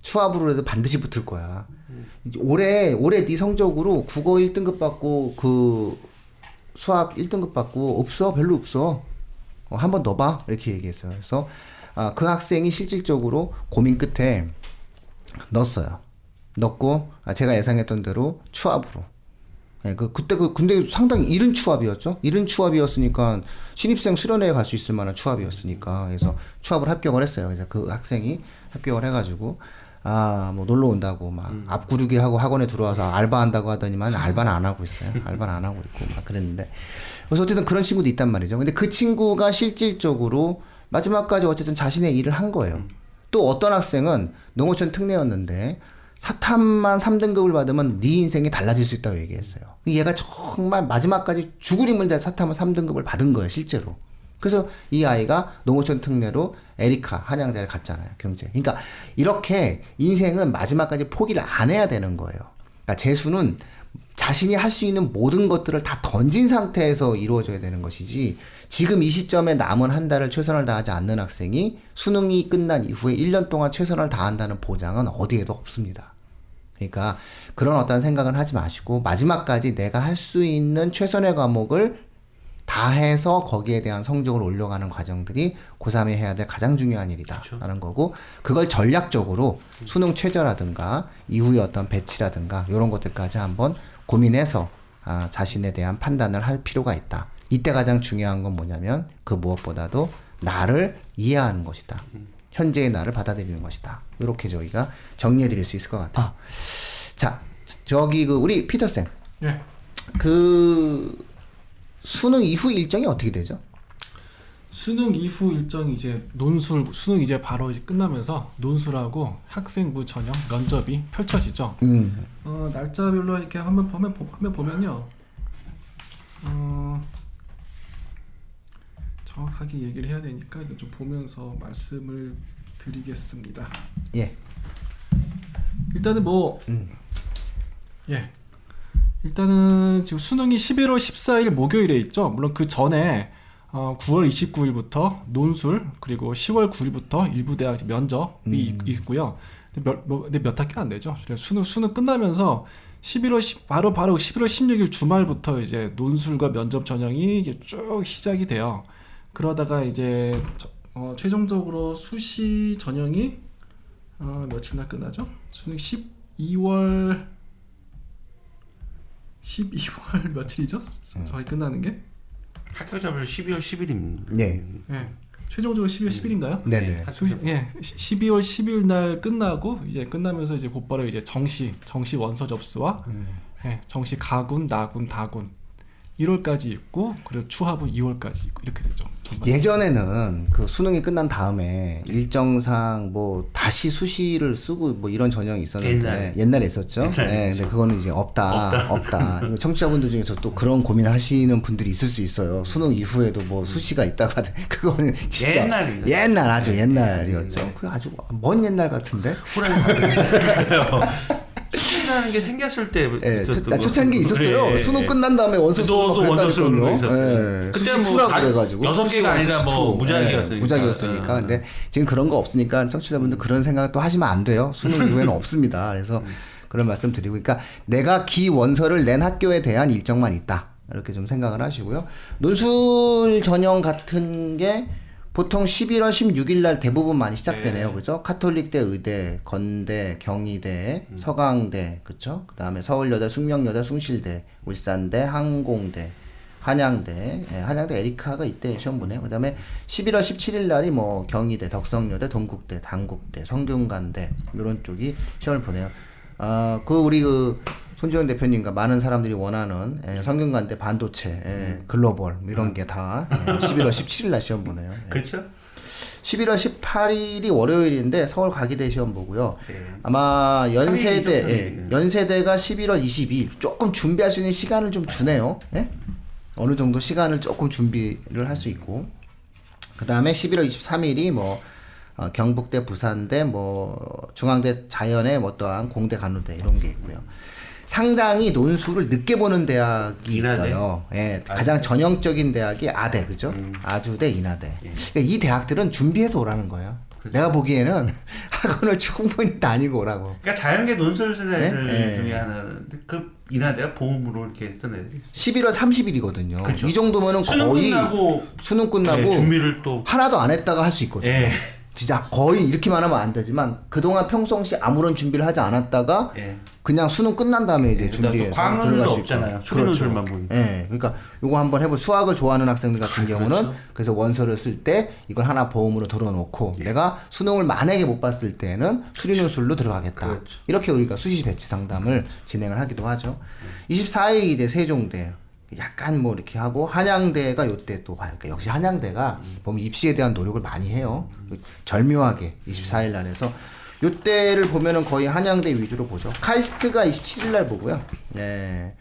추합으로 해도 반드시 붙을 거야. 올해 네 성적으로 국어 1등급 받고 그 수학 1등급 받고 없어. 별로 없어. 한번 넣어봐. 이렇게 얘기했어요. 그래서 그 학생이 실질적으로 고민 끝에 넣었어요. 넣고 제가 예상했던 대로 추합으로. 네, 그때 근데 상당히 이른 추합이었죠. 이른 추합이었으니까 신입생 수련회에 갈 수 있을 만한 추합이었으니까 그래서 추합을 합격을 했어요. 그래서 그 학생이 합격을 해가지고 뭐 놀러 온다고 막 앞구르기 하고 학원에 들어와서 알바한다고 하더니만 알바는 안 하고 있어요. 알바는 안 하고 있고 막 그랬는데 그래서 어쨌든 그런 친구도 있단 말이죠. 근데 그 친구가 실질적으로 마지막까지 어쨌든 자신의 일을 한 거예요. 또 어떤 학생은 농어촌 특례였는데 사탐만 3등급을 받으면 네 인생이 달라질 수 있다고 얘기했어요. 얘가 정말 마지막까지 죽을 힘을 다해 사탐을 3등급을 받은 거예요, 실제로. 그래서 이 아이가 농어촌 특례로 에리카 한양대를 갔잖아요, 경제. 그러니까 이렇게 인생은 마지막까지 포기를 안 해야 되는 거예요. 그러니까 재수는 자신이 할 수 있는 모든 것들을 다 던진 상태에서 이루어져야 되는 것이지 지금 이 시점에 남은 한 달을 최선을 다하지 않는 학생이 수능이 끝난 이후에 1년 동안 최선을 다한다는 보장은 어디에도 없습니다. 그러니까 그런 어떤 생각은 하지 마시고 마지막까지 내가 할 수 있는 최선의 과목을 다 해서 거기에 대한 성적을 올려가는 과정들이 고3에 해야 될 가장 중요한 일이다라는 거고 그걸 전략적으로 수능 최저라든가 이후의 어떤 배치라든가 이런 것들까지 한번 고민해서 자신에 대한 판단을 할 필요가 있다. 이때 가장 중요한 건 뭐냐면 그 무엇보다도 나를 이해하는 것이다. 현재의 나를 받아들이는 것이다. 이렇게 저희가 정리해 드릴 수 있을 것 같아요. 자, 저기 우리 피터쌤. 예. 수능 이후 일정이 어떻게 되죠? 수능 이후 일정이 이제 수능 이제 바로 이제 끝나면서 논술하고 학생부 전형 면접이 펼쳐지죠. 날짜별로 이렇게 한번 보면요. 정확하게 얘기를 해야 되니까 이거 좀 보면서 말씀을 드리겠습니다. 예. 일단은 일단은 지금 수능이 11월 14일 목요일에 있죠. 물론 그 전에 9월 29일부터 논술 그리고 10월 9일부터 일부 대학 면접이 있고요. 근데 몇 학기 안 되죠. 수능 끝나면서 바로 11월 16일 주말부터 이제 논술과 면접 전형이 이제 쭉 시작이 돼요. 그러다가 이제 최종적으로 수시 전형이 며칠 날 끝나죠? 수능 12월 며칠이죠? 저희 끝나는 게? 학교자별 12월 10일입니다. 네. 네. 최종적으로 12월 10일인가요? 네네. 12월 10일 날 끝나고 이제 끝나면서 이제 곧바로 이제 정시 원서 접수와 정시 가군, 나군, 다군 1월까지 있고 그리고 추합은 2월까지 있고 이렇게 되죠. 예전에는 그 수능이 끝난 다음에 일정상 뭐 다시 수시를 쓰고 뭐 이런 전형이 있었는데 옛날에 있었죠. 네, 근데 그거는 이제 없다. 이거 청취자분들 중에서 또 그런 고민하시는 분들이 있을 수 있어요. 수능 이후에도 뭐 수시가 있다가 그거는 진짜 아주 옛날이었죠. 그 아주 먼 옛날 같은데. 초창기라는 게 생겼을 때 초창기 있었어요. 예, 수능 예. 끝난 다음에 원서 또 원서 쓰는 거 있었어요. 그때 뭐 그래가지고 6개가 아니라 뭐 무작위였으니까. 무작위였으니까. 근데 지금 그런 거 없으니까 청취자분들 그런 생각 또 하시면 안 돼요. 수능 이후에는 없습니다. 그래서 그런 말씀 드리고, 그러니까 내가 기 원서를 낸 학교에 대한 일정만 있다. 이렇게 좀 생각을 하시고요. 논술 전형 같은 게 보통 11월 16일 날 대부분 많이 시작되네요. 그죠? 카톨릭대, 의대, 건대, 경희대, 서강대, 그쵸? 그 다음에 서울여대, 숙명여대, 숭실대, 울산대, 항공대, 한양대, 한양대 에리카가 이때 시험 보네요. 그 다음에 11월 17일 날이 뭐 경희대, 덕성여대, 동국대, 단국대, 성균관대, 이런 쪽이 시험을 보네요. 우리 손지원 대표님과 많은 사람들이 원하는 성균관대 반도체, 글로벌 이런 게 다 11월 17일 날 시험 보네요. 그렇죠. 11월 18일이 월요일인데 서울 가기대 시험 보고요. 아마 연세대가 11월 22일 조금 준비할 수 있는 시간을 좀 주네요. 어느 정도 시간을 조금 준비를 할 수 있고, 그 다음에 11월 23일이 뭐 경북대, 부산대, 뭐 중앙대 자연의 어떠한 공대, 간호대 이런 게 있고요. 상당히 논술을 늦게 보는 대학이 있어요. 가장 전형적인 대학이 아대, 그죠? 아주대, 인하대. 그러니까 이 대학들은 준비해서 오라는 거예요. 그렇죠. 내가 보기에는 학원을 충분히 다니고 오라고. 그러니까 자연계 논술 쓰는 애들 중에 하나는 그 인하대가 보험으로 이렇게 쓰는 애들이 있어요. 11월 30일이거든요. 그렇죠. 이 정도면은 거의 수능 끝나고 준비를 또 하나도 안 했다가 할 수 있거든요. 진짜 거의 이렇게만 하면 안 되지만 그동안 평상시 아무런 준비를 하지 않았다가 그냥 수능 끝난 다음에 이제 준비해서 들어갈 수 있잖아요. 수능술만 보니까. 그러니까 요거 한번 해보. 수학을 좋아하는 학생들 같은 경우는 그래서 원서를 쓸 때 이걸 하나 보험으로 들어놓고 내가 수능을 만약에 못 봤을 때는 수리논술로 들어가겠다. 이렇게 우리가 수시 배치 상담을 진행을 하기도 하죠. 24일이 이제 세종대. 약간 뭐 이렇게 하고 한양대가 요때 또 봐요. 그러니까 역시 한양대가 보면 입시에 대한 노력을 많이 해요. 절묘하게 24일 날 해서 요때를 보면은 거의 한양대 위주로 보죠. 카이스트가 27일 날 보고요.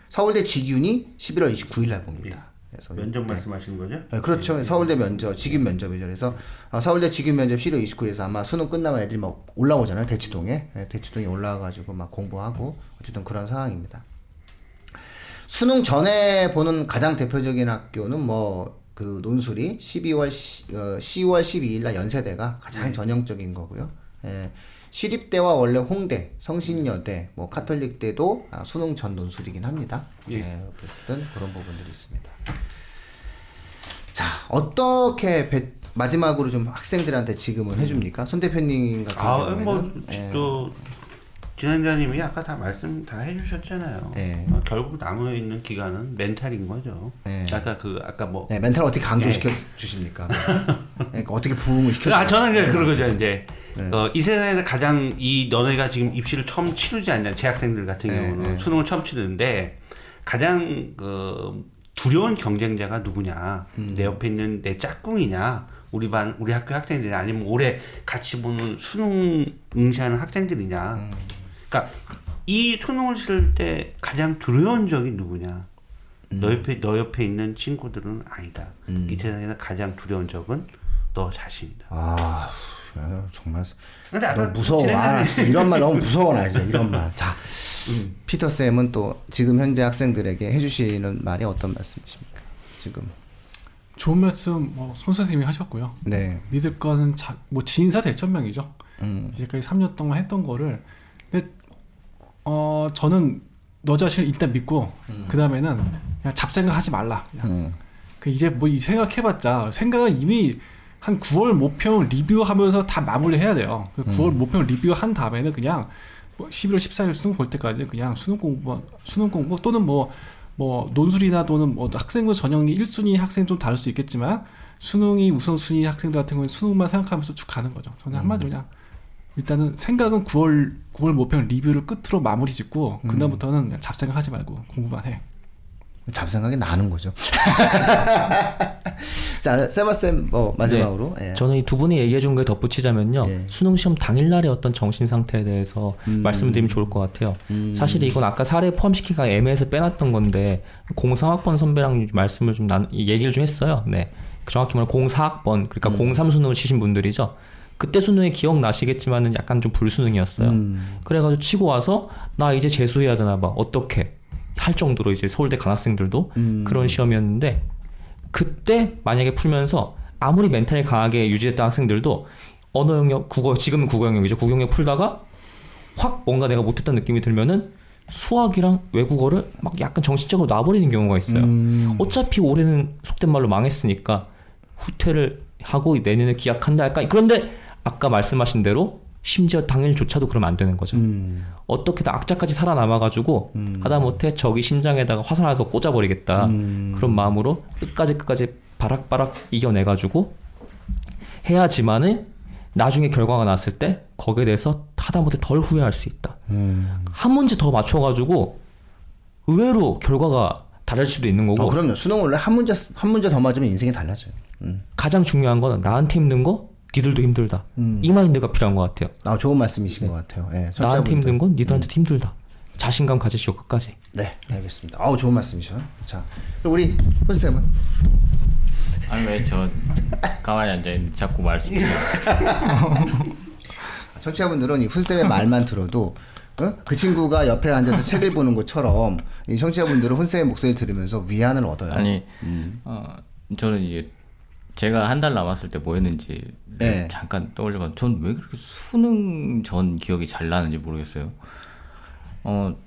서울대 직윤이 11월 29일 날 봅니다. 그래서 면접 말씀하시는 거죠? 네, 그렇죠. 서울대 면접, 직윤 면접이죠. 그래서 서울대 직윤 면접 11월 29일에서 아마 수능 끝나면 애들이 막 올라오잖아요. 대치동에. 대치동에 올라와가지고 막 공부하고 어쨌든 그런 상황입니다. 수능 전에 보는 가장 대표적인 학교는 뭐 그 논술이 10월 12일 날 연세대가 가장 전형적인 거고요. 시립대와 원래 홍대, 성신여대, 뭐 카톨릭대도 수능 전 논술이긴 합니다. 어쨌든 그런 부분들이 있습니다. 자, 어떻게 마지막으로 좀 학생들한테 지금은 해줍니까? 손 대표님 같은 경우에는 진행자님이 아까 다 말씀 다 해주셨잖아요. 결국 남아 있는 기간은 멘탈인 거죠. 아까 뭐 멘탈 어떻게 강조시켜 주십니까? 그러니까 어떻게 부응을 시켜? 저는 그런 거죠. 이제 이 세상에서 가장 너네가 지금 입시를 처음 치르지 않냐, 재학생들 같은 경우는 수능을 처음 치르는데 가장 두려운 경쟁자가 누구냐? 내 옆에 있는 내 짝꿍이냐? 우리 학교 학생들이냐? 아니면 올해 같이 보는 수능 응시하는 학생들이냐? 그러니까 이 수능을 쓸 때 가장 두려운 적이 누구냐? 너 옆에 있는 친구들은 아니다. 이 세상에서 가장 두려운 적은 너 자신이다. 정말 너무 무서워. 이런 말 너무 무서워. 나 이제 이런 말. 자, 피터 쌤은 또 지금 현재 학생들에게 해주시는 말이 어떤 말씀이십니까? 지금 좋은 말씀 손 선생님이 하셨고요. 믿을 것은 진사 대천명이죠. 이제까지 3년 동안 했던 거를 근데 저는 너 자신을 일단 믿고 그 다음에는 그냥 잡생각하지 말라. 이제 뭐 이 생각해봤자 생각은 이미 한 9월 모평 리뷰하면서 다 마무리해야 돼요. 9월 모평 리뷰한 다음에는 그냥 11월 14일 수능 볼 때까지 그냥 수능 공부 또는 뭐 논술이나 또는 뭐 학생부 전형이 1순위 학생 좀 다를 수 있겠지만 수능이 우선순위 학생들 같은 경우는 수능만 생각하면서 쭉 가는 거죠. 저는 한마디로 그냥 일단은 생각은 9월 모평 리뷰를 끝으로 마무리 짓고 그다음부터는 그냥 잡생각하지 말고 공부만 해. 잡생각이 나는 거죠. 자, 세바쌤 마지막으로. 저는 이 두 분이 얘기해 준 거에 덧붙이자면요. 수능 시험 당일날의 어떤 정신 상태에 대해서 말씀드리면 좋을 것 같아요. 사실 이건 아까 사례 포함시키기가 애매해서 빼놨던 건데 03학번 선배랑 말씀을 좀 얘기를 좀 했어요. 정확히 말하면 04학번 그러니까 03 수능을 치신 분들이죠. 그때 수능에 기억나시겠지만은 약간 좀 불수능이었어요. 그래가지고 치고 와서 나 이제 재수해야 되나 봐. 어떻게 할 정도로 이제 서울대 간 학생들도 그런 시험이었는데 그때 만약에 풀면서 아무리 멘탈이 강하게 유지했던 학생들도 언어 영역, 국어, 지금은 국어 영역이죠. 국어 영역 풀다가 확 뭔가 내가 못했다는 느낌이 들면은 수학이랑 외국어를 막 약간 정신적으로 놔버리는 경우가 있어요. 어차피 올해는 속된 말로 망했으니까 후퇴를 하고 내년에 기약한다 약간. 그런데 아까 말씀하신 대로 심지어 당일조차도 그러면 안 되는 거죠. 어떻게든 악자까지 살아남아가지고 하다못해 저기 심장에다가 화살 하나 더 꽂아버리겠다. 그런 마음으로 끝까지 바락바락 이겨내가지고 해야지만은 나중에 결과가 나왔을 때 거기에 대해서 하다못해 덜 후회할 수 있다. 한 문제 더 맞춰가지고 의외로 결과가 다를 수도 있는 거고. 그럼요. 수능 원래 한 문제 더 맞으면 인생이 달라져요. 가장 중요한 건 나한테 힘든 거 니들도 힘들다. 이 마인드가 필요한 것 같아요. 좋은 말씀이신 것 같아요. 예, 나한테 힘든 건 니들한테도 힘들다. 자신감 가지시오 끝까지. 네, 알겠습니다. 좋은 말씀이셔. 자, 우리 훈쌤은? 아니 왜 저 가만히 앉아있는데 자꾸 말 시키죠. 청취자분들은 이 훈쌤의 말만 들어도 그 친구가 옆에 앉아서 책을 보는 것처럼 이 청취자분들은 훈쌤의 목소리 들으면서 위안을 얻어요. 아니 저는 이게 제가 한 달 남았을 때 뭐 했는지 네. 잠깐 떠올려봐. 전 왜 그렇게 수능 전 기억이 잘 나는지 모르겠어요.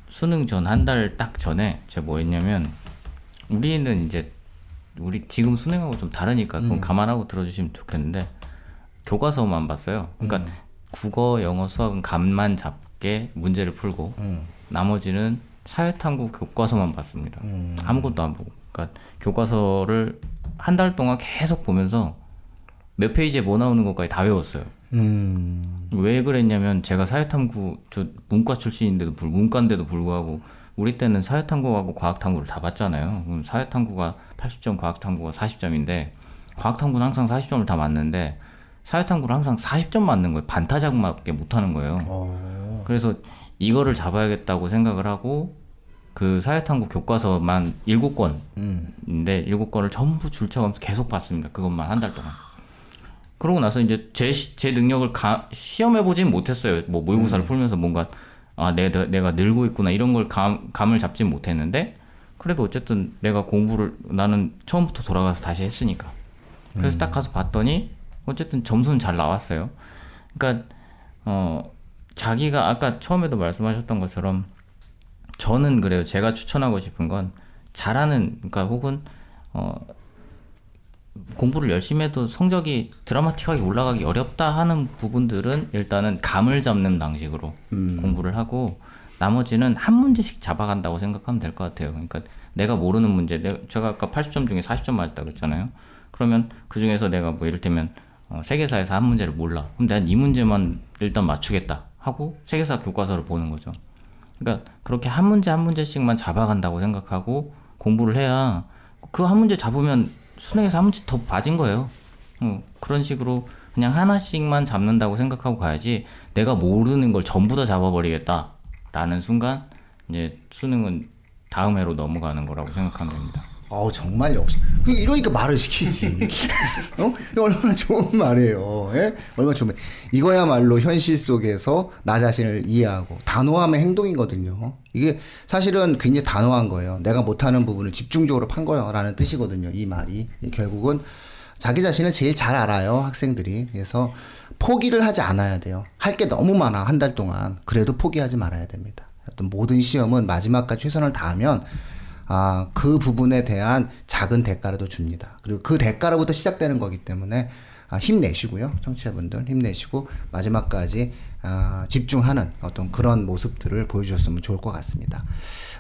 수능 전 한 달 딱 전에 제가 뭐 했냐면 우리는 이제 우리 지금 수능하고 좀 다르니까 그건 감안하고 들어주시면 좋겠는데 교과서만 봤어요. 그러니까 국어, 영어, 수학은 감만 잡게 문제를 풀고 나머지는 사회탐구 교과서만 봤습니다. 아무것도 안 보고. 그러니까 교과서를 한 달 동안 계속 보면서 몇 페이지에 뭐 나오는 것까지 다 외웠어요. 왜 그랬냐면 제가 사회탐구 저 문과 출신인데도 문과인데도 불구하고 우리 때는 사회탐구하고 과학탐구를 다 봤잖아요. 그럼 사회탐구가 80점, 과학탐구가 40점인데 과학탐구는 항상 40점을 다 맞는데 사회탐구를 항상 40점 맞는 거예요. 반타작밖에 못하는 거예요. 그래서 이거를 잡아야겠다고 생각을 하고 그 사회탐구 교과서만 7권인데 7권을 전부 줄쳐가면서 계속 봤습니다. 그것만 한 달 동안. 그러고 나서 이제 제 능력을 시험해보진 못했어요. 뭐 모의고사를 풀면서 뭔가 내가 늘고 있구나 이런 걸 감을 잡진 못했는데 그래도 어쨌든 내가 공부를 나는 처음부터 돌아가서 다시 했으니까. 그래서 딱 가서 봤더니 어쨌든 점수는 잘 나왔어요. 그러니까 자기가 아까 처음에도 말씀하셨던 것처럼 저는 그래요. 제가 추천하고 싶은 건 잘하는 그러니까 혹은 공부를 열심히 해도 성적이 드라마틱하게 올라가기 어렵다 하는 부분들은 일단은 감을 잡는 방식으로 공부를 하고 나머지는 한 문제씩 잡아간다고 생각하면 될 것 같아요. 그러니까 내가 모르는 문제, 제가 아까 80점 중에 40점 맞았다고 했잖아요. 그러면 그 중에서 내가 뭐 이를테면 세계사에서 한 문제를 몰라. 그럼 난 이 문제만 일단 맞추겠다 하고 세계사 교과서를 보는 거죠. 그러니까 그렇게 한 문제 한 문제씩만 잡아간다고 생각하고 공부를 해야 그 한 문제 잡으면 수능에서 한 문제 더 빠진 거예요. 그런 식으로 그냥 하나씩만 잡는다고 생각하고 가야지 내가 모르는 걸 전부 다 잡아버리겠다라는 순간 이제 수능은 다음 해로 넘어가는 거라고 생각하면 됩니다. 정말 역시 이러니까 말을 시키지. 이거 얼마나 좋은 말이에요. 예? 얼마나 좋은 말. 이거야말로 현실 속에서 나 자신을 이해하고 단호함의 행동이거든요. 이게 사실은 굉장히 단호한 거예요. 내가 못하는 부분을 집중적으로 판 거야라는 뜻이거든요. 이 말이 결국은 자기 자신을 제일 잘 알아요, 학생들이. 그래서 포기를 하지 않아야 돼요. 할 게 너무 많아, 한 달 동안. 그래도 포기하지 말아야 됩니다. 어떤 모든 시험은 마지막까지 최선을 다하면 그 부분에 대한 작은 대가라도 줍니다. 그리고 그 대가로부터 시작되는 거기 때문에 힘내시고요. 청취자분들 힘내시고 마지막까지 집중하는 어떤 그런 모습들을 보여주셨으면 좋을 것 같습니다.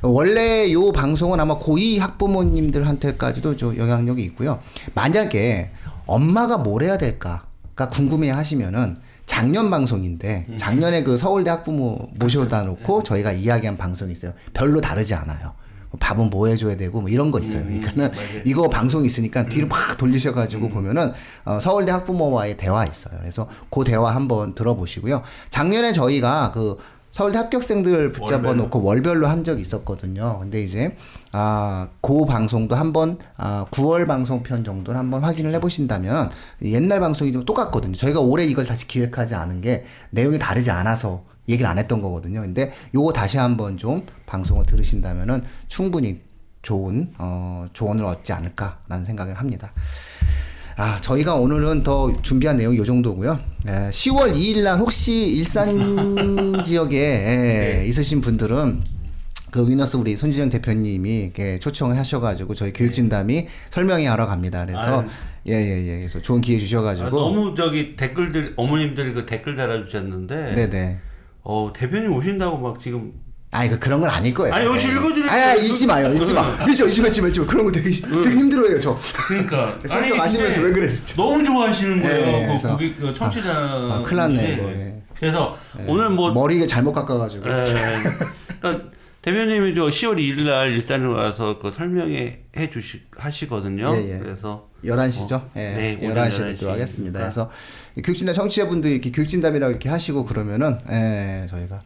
원래 요 방송은 아마 고2 학부모님들한테까지도 좀 영향력이 있고요. 만약에 엄마가 뭘 해야 될까가 궁금해 하시면은 작년 방송인데 작년에 그 서울대 학부모 모셔다 놓고 저희가 이야기한 방송이 있어요. 별로 다르지 않아요. 밥은 뭐 해줘야 되고 뭐 이런 거 있어요. 그러니까는 이거 방송 있으니까 뒤로 막 돌리셔가지고 보면은 서울대 학부모와의 대화 있어요. 그래서 그 대화 한번 들어보시고요. 작년에 저희가 그 서울대 합격생들 붙잡아 놓고 월별로 한 적이 있었거든요. 근데 이제 그 방송도 한번 9월 방송편 정도를 한번 확인을 해보신다면 옛날 방송이 좀 똑같거든요. 저희가 올해 이걸 다시 기획하지 않은 게 내용이 다르지 않아서 얘기를 안 했던 거거든요. 근데 요거 다시 한번 좀 방송을 들으신다면은 충분히 좋은 조언을 얻지 않을까라는 생각을 합니다. 저희가 오늘은 더 준비한 내용이 요 정도고요. 10월 2일 날 혹시 일산 지역에 있으신 분들은 그 위너스 우리 손진영 대표님이 이렇게 초청을 하셔가지고 저희 교육진담이 설명회 하러 갑니다. 그래서 그래서 좋은 기회 주셔가지고 너무 댓글들 어머님들이 그 댓글 달아주셨는데 네네. 대표님 오신다고 막 지금 그런 건 아닐 거예요. 여기 읽어드릴게요. 읽지 마요. 읽지 마. 그런 거 되게 힘들어해요, 저. 그러니까. 성격 아시면서 왜 그래, 진짜. 너무 좋아하시는 거예요. 그래서, 거기 청취자. 큰일 났네, 이거. 그래서 오늘 머리가 잘못 깎아가지고. 그러니까 대표님이 10월 2일 날 일산에 와서 그 설명회 하시거든요. 그래서 11시죠? 네, 11시에 뵙도록 하겠습니다. 그래서 교육진담 청취자분들 이렇게 교육진담이라고 이렇게 하시고 그러면은, 저희가.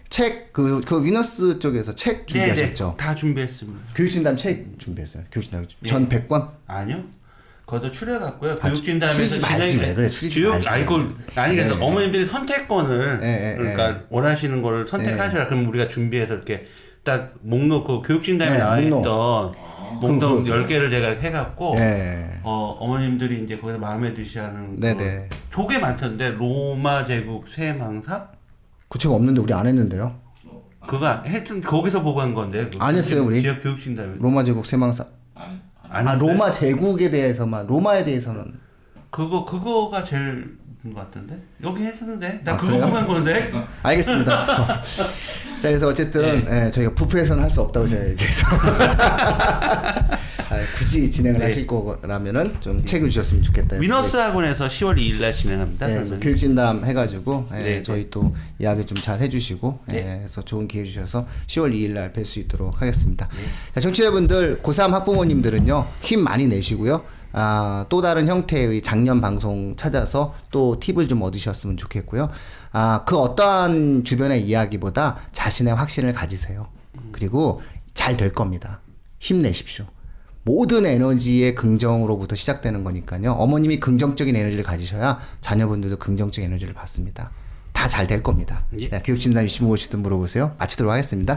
책, 그 위너스 쪽에서 책 준비하셨죠? 다 준비했습니다. 교육진담 책 준비했어요. 교육진담 전 100권? 아니요. 거기도 출연했고요. 교육진담에서 출입 말지 왜 그래? 출입 말지. 그래서 어머님들이 선택권을 그러니까 원하시는 거를 선택하셔라. 그럼 우리가 준비해서 이렇게 딱 목록 그 교육진담에 나와 있던 목록 10개를 제가 해갖고 어머님들이 이제 거기서 마음에 드시하는 조개 많던데 로마 제국 세망사? 그 책 없는데 우리 안 했는데요. 그거 하여튼 거기서 보고 한 건데. 안 했어요 우리. 지역 교육진담에. 로마 제국 세망사. 로마 제국에 대해서만 로마에 대해서는. 그거가 제일 것 같은데 여기 했었는데 나 그거 그래요? 보고 한 건데. 알겠습니다. 자 그래서 어쨌든 저희가 부프에서는 할 수 없다고 제가 얘기해서 굳이 진행을 하실 거라면은 좀 책을 주셨으면 좋겠다. 위너스 학원에서 10월 2일 날 진행합니다. 그래서 교육진담 해가지고 저희 또 이야기 좀 잘 해주시고 그래서 좋은 기회 주셔서 10월 2일 날 뵐 수 있도록 하겠습니다. 자, 청취자분들 고3 학부모님들은요 힘 많이 내시고요. 또 다른 형태의 작년 방송 찾아서 또 팁을 좀 얻으셨으면 좋겠고요. 그 어떠한 주변의 이야기보다 자신의 확신을 가지세요. 그리고 잘 될 겁니다. 힘내십시오. 모든 에너지의 긍정으로부터 시작되는 거니까요. 어머님이 긍정적인 에너지를 가지셔야 자녀분들도 긍정적인 에너지를 받습니다. 다 잘 될 겁니다. 교육진담 25시 든 물어보세요. 마치도록 하겠습니다.